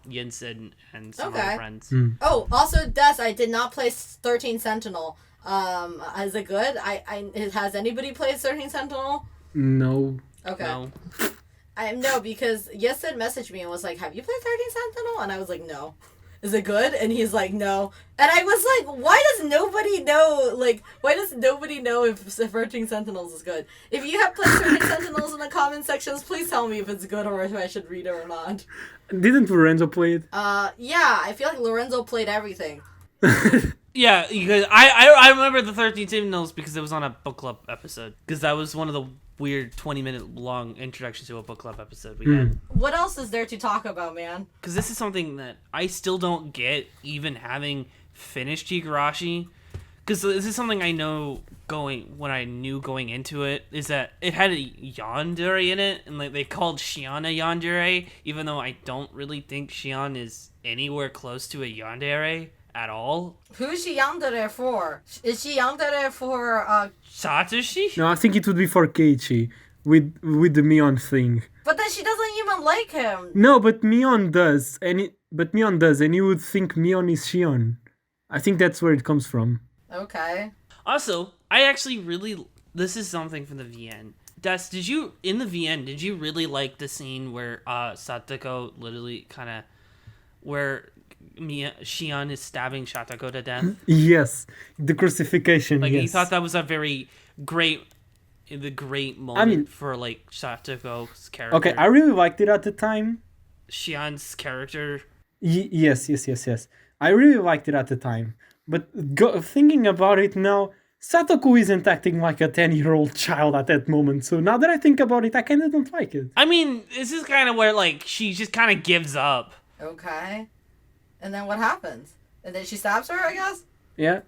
[SPEAKER 2] Jensen and some other friends.
[SPEAKER 3] Oh, also, Des, I did not play 13 Sentinel. Is it good? Has anybody played 13 Sentinel?
[SPEAKER 1] No.
[SPEAKER 3] Okay.
[SPEAKER 2] No.
[SPEAKER 3] No, because Jensen messaged me and was like, "Have you played 13 Sentinel?" And I was like, "No." Is it good? And he's like, "No." And I was like, why does nobody know? Like, why does nobody know if 13 Sentinels is good? If you have played 13 Sentinels in the comment sections, please tell me if it's good or if I should read it or not.
[SPEAKER 1] Didn't Lorenzo play it?
[SPEAKER 3] Yeah, I feel like Lorenzo played everything.
[SPEAKER 2] Yeah, because I remember the 13 Sentinels because it was on a book club episode. Because that was one of the weird 20-minute long introduction to a book club episode we had.
[SPEAKER 3] What else is there to talk about, man?
[SPEAKER 2] Because this is something that I still don't get, even having finished Higurashi. Because this is something I know going into it, is that it had a yandere in it, and like they called Shion a yandere, even though I don't really think Shion is anywhere close to a yandere at all.
[SPEAKER 3] Who's she yandere for? Is she yandere for
[SPEAKER 2] Satoshi?
[SPEAKER 1] No, I think it would be for Keiichi with the Mion thing.
[SPEAKER 3] But then she doesn't even like him.
[SPEAKER 1] No, but Mion does, and you would think Mion is Shion. I think that's where it comes from.
[SPEAKER 3] Okay.
[SPEAKER 2] Also, I actually this is something from the VN. Des, in the VN, did you really like the scene where Satoko literally kind of, where Shion is stabbing Satoko to death?
[SPEAKER 1] Yes, the crucifixion.
[SPEAKER 2] Like,
[SPEAKER 1] yes.
[SPEAKER 2] you thought that was a very great moment for like Satoko's character.
[SPEAKER 1] Okay, I really liked it at the time.
[SPEAKER 2] Shion's character.
[SPEAKER 1] Yes. I really liked it at the time, but thinking about it now, Satoko isn't acting like a 10-year-old child at that moment. So now that I think about it, I kind of don't like it.
[SPEAKER 2] I mean, this is kind of where like she just kind of gives up.
[SPEAKER 3] Okay. And then what happens? And then she stabs her, I guess?
[SPEAKER 1] Yeah.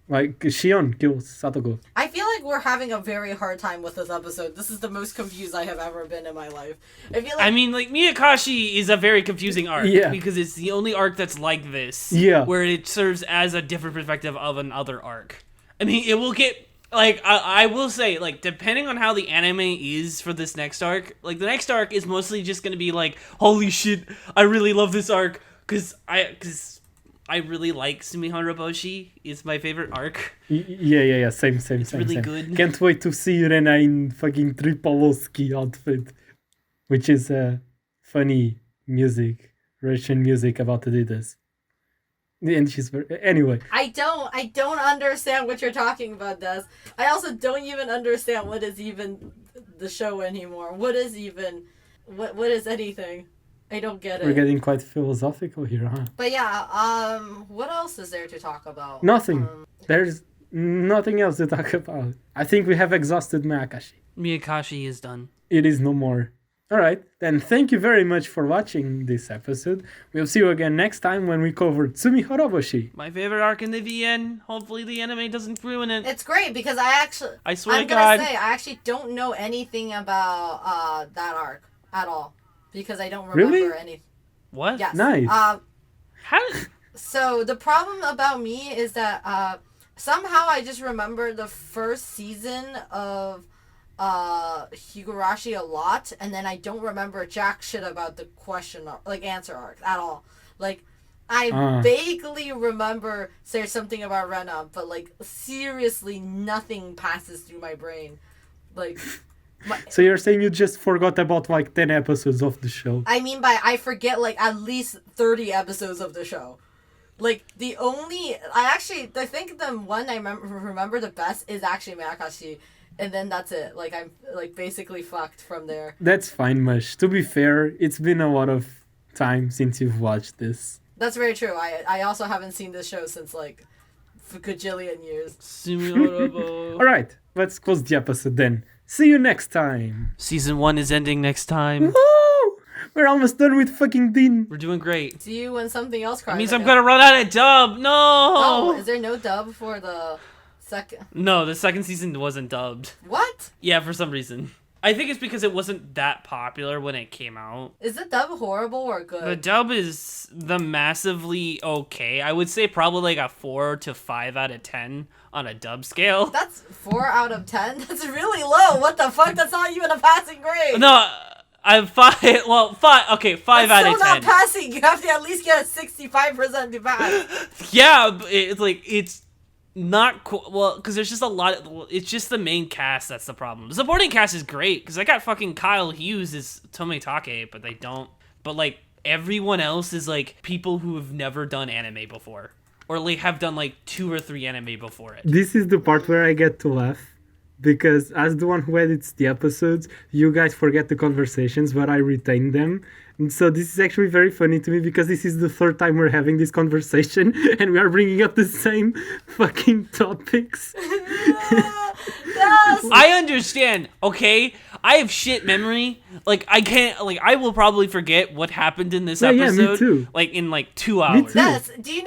[SPEAKER 1] Like, Shion kills Satoko.
[SPEAKER 3] I feel like we're having a very hard time with this episode. This is the most confused I have ever been in my life. I mean,
[SPEAKER 2] like, Miyakashi is a very confusing arc.
[SPEAKER 1] Yeah.
[SPEAKER 2] Because it's the only arc that's like this.
[SPEAKER 1] Yeah.
[SPEAKER 2] Where it serves as a different perspective of another arc. I mean, it will get... Like, I will say, like, depending on how the anime is for this next arc, like, the next arc is mostly just going to be like, holy shit, I really love this arc. Because I really like Sumihara Boshi. It's my favorite arc.
[SPEAKER 1] Yeah. Same.
[SPEAKER 2] It's really good.
[SPEAKER 1] Can't wait to see Rena in fucking Tripolowski outfit, which is funny music, Russian music about Adidas. And she's anyway.
[SPEAKER 3] I don't understand what you're talking about, Des. I also don't even understand what is even the show anymore. What is anything? I don't get it.
[SPEAKER 1] We're getting quite philosophical here, huh?
[SPEAKER 3] But yeah, what else is there to talk about?
[SPEAKER 1] Nothing. There's nothing else to talk about. I think we have exhausted
[SPEAKER 2] Miyakashi is done.
[SPEAKER 1] It is no more. Alright, then thank you very much for watching this episode. We'll see you again next time when we cover Sumihara Boshi.
[SPEAKER 2] My favorite arc in the VN. Hopefully the anime doesn't ruin it.
[SPEAKER 3] It's great because I swear to God, I actually don't know anything about that arc at all. Because I don't remember any.
[SPEAKER 2] What?
[SPEAKER 3] Yes.
[SPEAKER 1] Nice.
[SPEAKER 3] So the problem about me is that somehow I just remember the first season of Higurashi a lot, and then I don't remember jack shit about the answer arc at all. Like, I vaguely remember there's something about Rena, but like seriously nothing passes through my brain. Like.
[SPEAKER 1] So you're saying you just forgot about like 10 episodes of the show?
[SPEAKER 3] I mean by I forget like at least 30 episodes of the show. Like I think the one I remember the best is actually Miyakashi and then that's it. Like I'm like basically fucked from there.
[SPEAKER 1] That's fine, Mush. To be fair, it's been a lot of time since you've watched this.
[SPEAKER 3] That's very true. I also haven't seen this show since like a gajillion years.
[SPEAKER 1] Alright, let's close the episode then. See you next time.
[SPEAKER 2] Season 1 is ending next time.
[SPEAKER 1] Woo! We're almost done with fucking Deen.
[SPEAKER 2] We're doing great.
[SPEAKER 3] See you when something else cries.
[SPEAKER 2] That means
[SPEAKER 3] I
[SPEAKER 2] I'm
[SPEAKER 3] guess.
[SPEAKER 2] gonna run out of dub. No.
[SPEAKER 3] Oh, is there no dub for the second?
[SPEAKER 2] No, the second season wasn't dubbed.
[SPEAKER 3] What?
[SPEAKER 2] Yeah, for some reason. I think it's because it wasn't that popular when it came out.
[SPEAKER 3] Is the dub horrible or
[SPEAKER 2] The
[SPEAKER 3] good?
[SPEAKER 2] dub is the massively okay. I would say probably like a 4 to 5 out of 10 on a dub scale.
[SPEAKER 3] That's 4 out of 10. That's really low. What the fuck? That's not even a passing grade.
[SPEAKER 2] No, I'm 5. Well, 5. Okay, 5
[SPEAKER 3] That's
[SPEAKER 2] out of
[SPEAKER 3] still
[SPEAKER 2] 10.
[SPEAKER 3] not passing. You have to at least get a 65% to pass.
[SPEAKER 2] Yeah, but it's not cool. Well, because there's just a lot. It's just the main cast that's the problem. The supporting cast is great because I got fucking Kyle Hughes as Tomitake, but they don't. But like everyone else is like people who have never done anime before, or like have done like 2 or 3 anime before it.
[SPEAKER 1] This is the part where I get to laugh. Because as the one who edits the episodes, you guys forget the conversations, but I retain them. And so this is actually very funny to me because this is the 3rd time we're having this conversation and we are bringing up the same fucking topics.
[SPEAKER 3] Yes.
[SPEAKER 2] I understand, okay? I have shit memory. Like I can't. Like I will probably forget what happened in this
[SPEAKER 1] Yeah, me
[SPEAKER 2] episode.
[SPEAKER 1] too.
[SPEAKER 2] Like in like 2 hours.
[SPEAKER 1] too.
[SPEAKER 3] Yes. Do you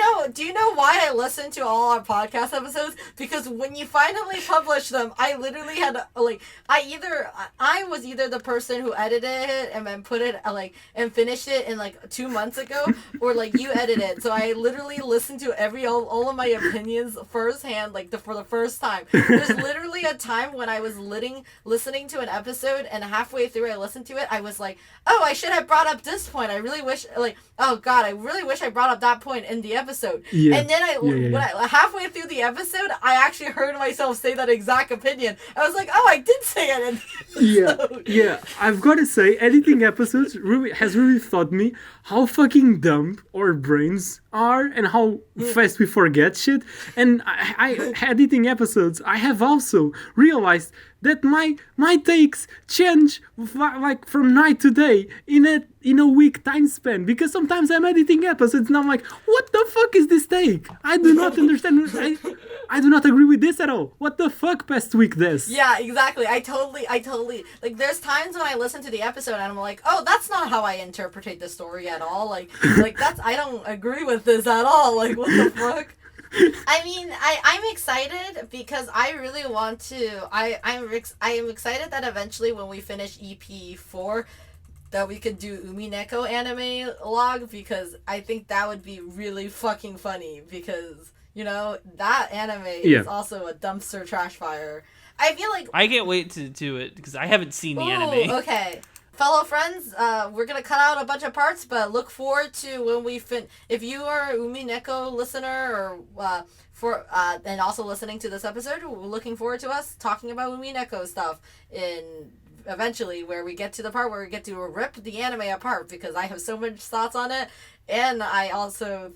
[SPEAKER 3] know why I listen to all our podcast episodes? Because when you finally publish them, I literally had like I was either the person who edited it and then put it like and finished it in like 2 months ago, or like you edited it. So I literally listened to all of my opinions firsthand, like for the first time. There's literally a time when I was listening to an episode and halfway through I listened to it, I was like, oh, I should have brought up this point. I really wish, like, oh god, I really wish I brought up that point in the episode.
[SPEAKER 1] Yeah.
[SPEAKER 3] And then
[SPEAKER 1] Yeah.
[SPEAKER 3] when I halfway through the episode, I actually heard myself say that exact opinion. I was like, oh, I did say it in the episode.
[SPEAKER 1] Yeah. I've got to say, editing episodes has really taught me how fucking dumb our brains are and how fast we forget shit. And I editing episodes, I have also realized that my takes change like from night to day in a week time span, because sometimes I'm editing episodes and I'm like, what the fuck is this take? I do not understand. I do not agree with this at all. What the fuck past week this?
[SPEAKER 3] Yeah, exactly. I totally like. There's times when I listen to the episode and I'm like, oh, that's not how I interpret the story at all. Like that's I don't agree with this at all. Like, what the fuck? I mean, I'm excited because I really want to. I am excited that eventually when we finish EP4, that we could do Umineko anime log, because I think that would be really fucking funny, because you know that anime is also a dumpster trash fire. I feel like
[SPEAKER 2] I can't wait to do it because I haven't seen the
[SPEAKER 3] Ooh,
[SPEAKER 2] anime.
[SPEAKER 3] Okay. Fellow friends, we're gonna cut out a bunch of parts, but look forward to when we if you are a Umineko listener or and also listening to this episode, we're looking forward to us talking about Umineko stuff eventually, where we get to the part where we get to rip the anime apart, because I have so much thoughts on it, and I also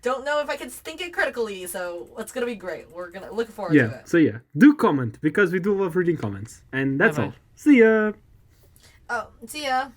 [SPEAKER 3] don't know if I can think it critically, so it's gonna be great. We're gonna look forward to it.
[SPEAKER 1] So do comment, because we do love reading comments, and that's
[SPEAKER 2] Bye-bye.
[SPEAKER 1] all. See ya.
[SPEAKER 3] Oh, see ya.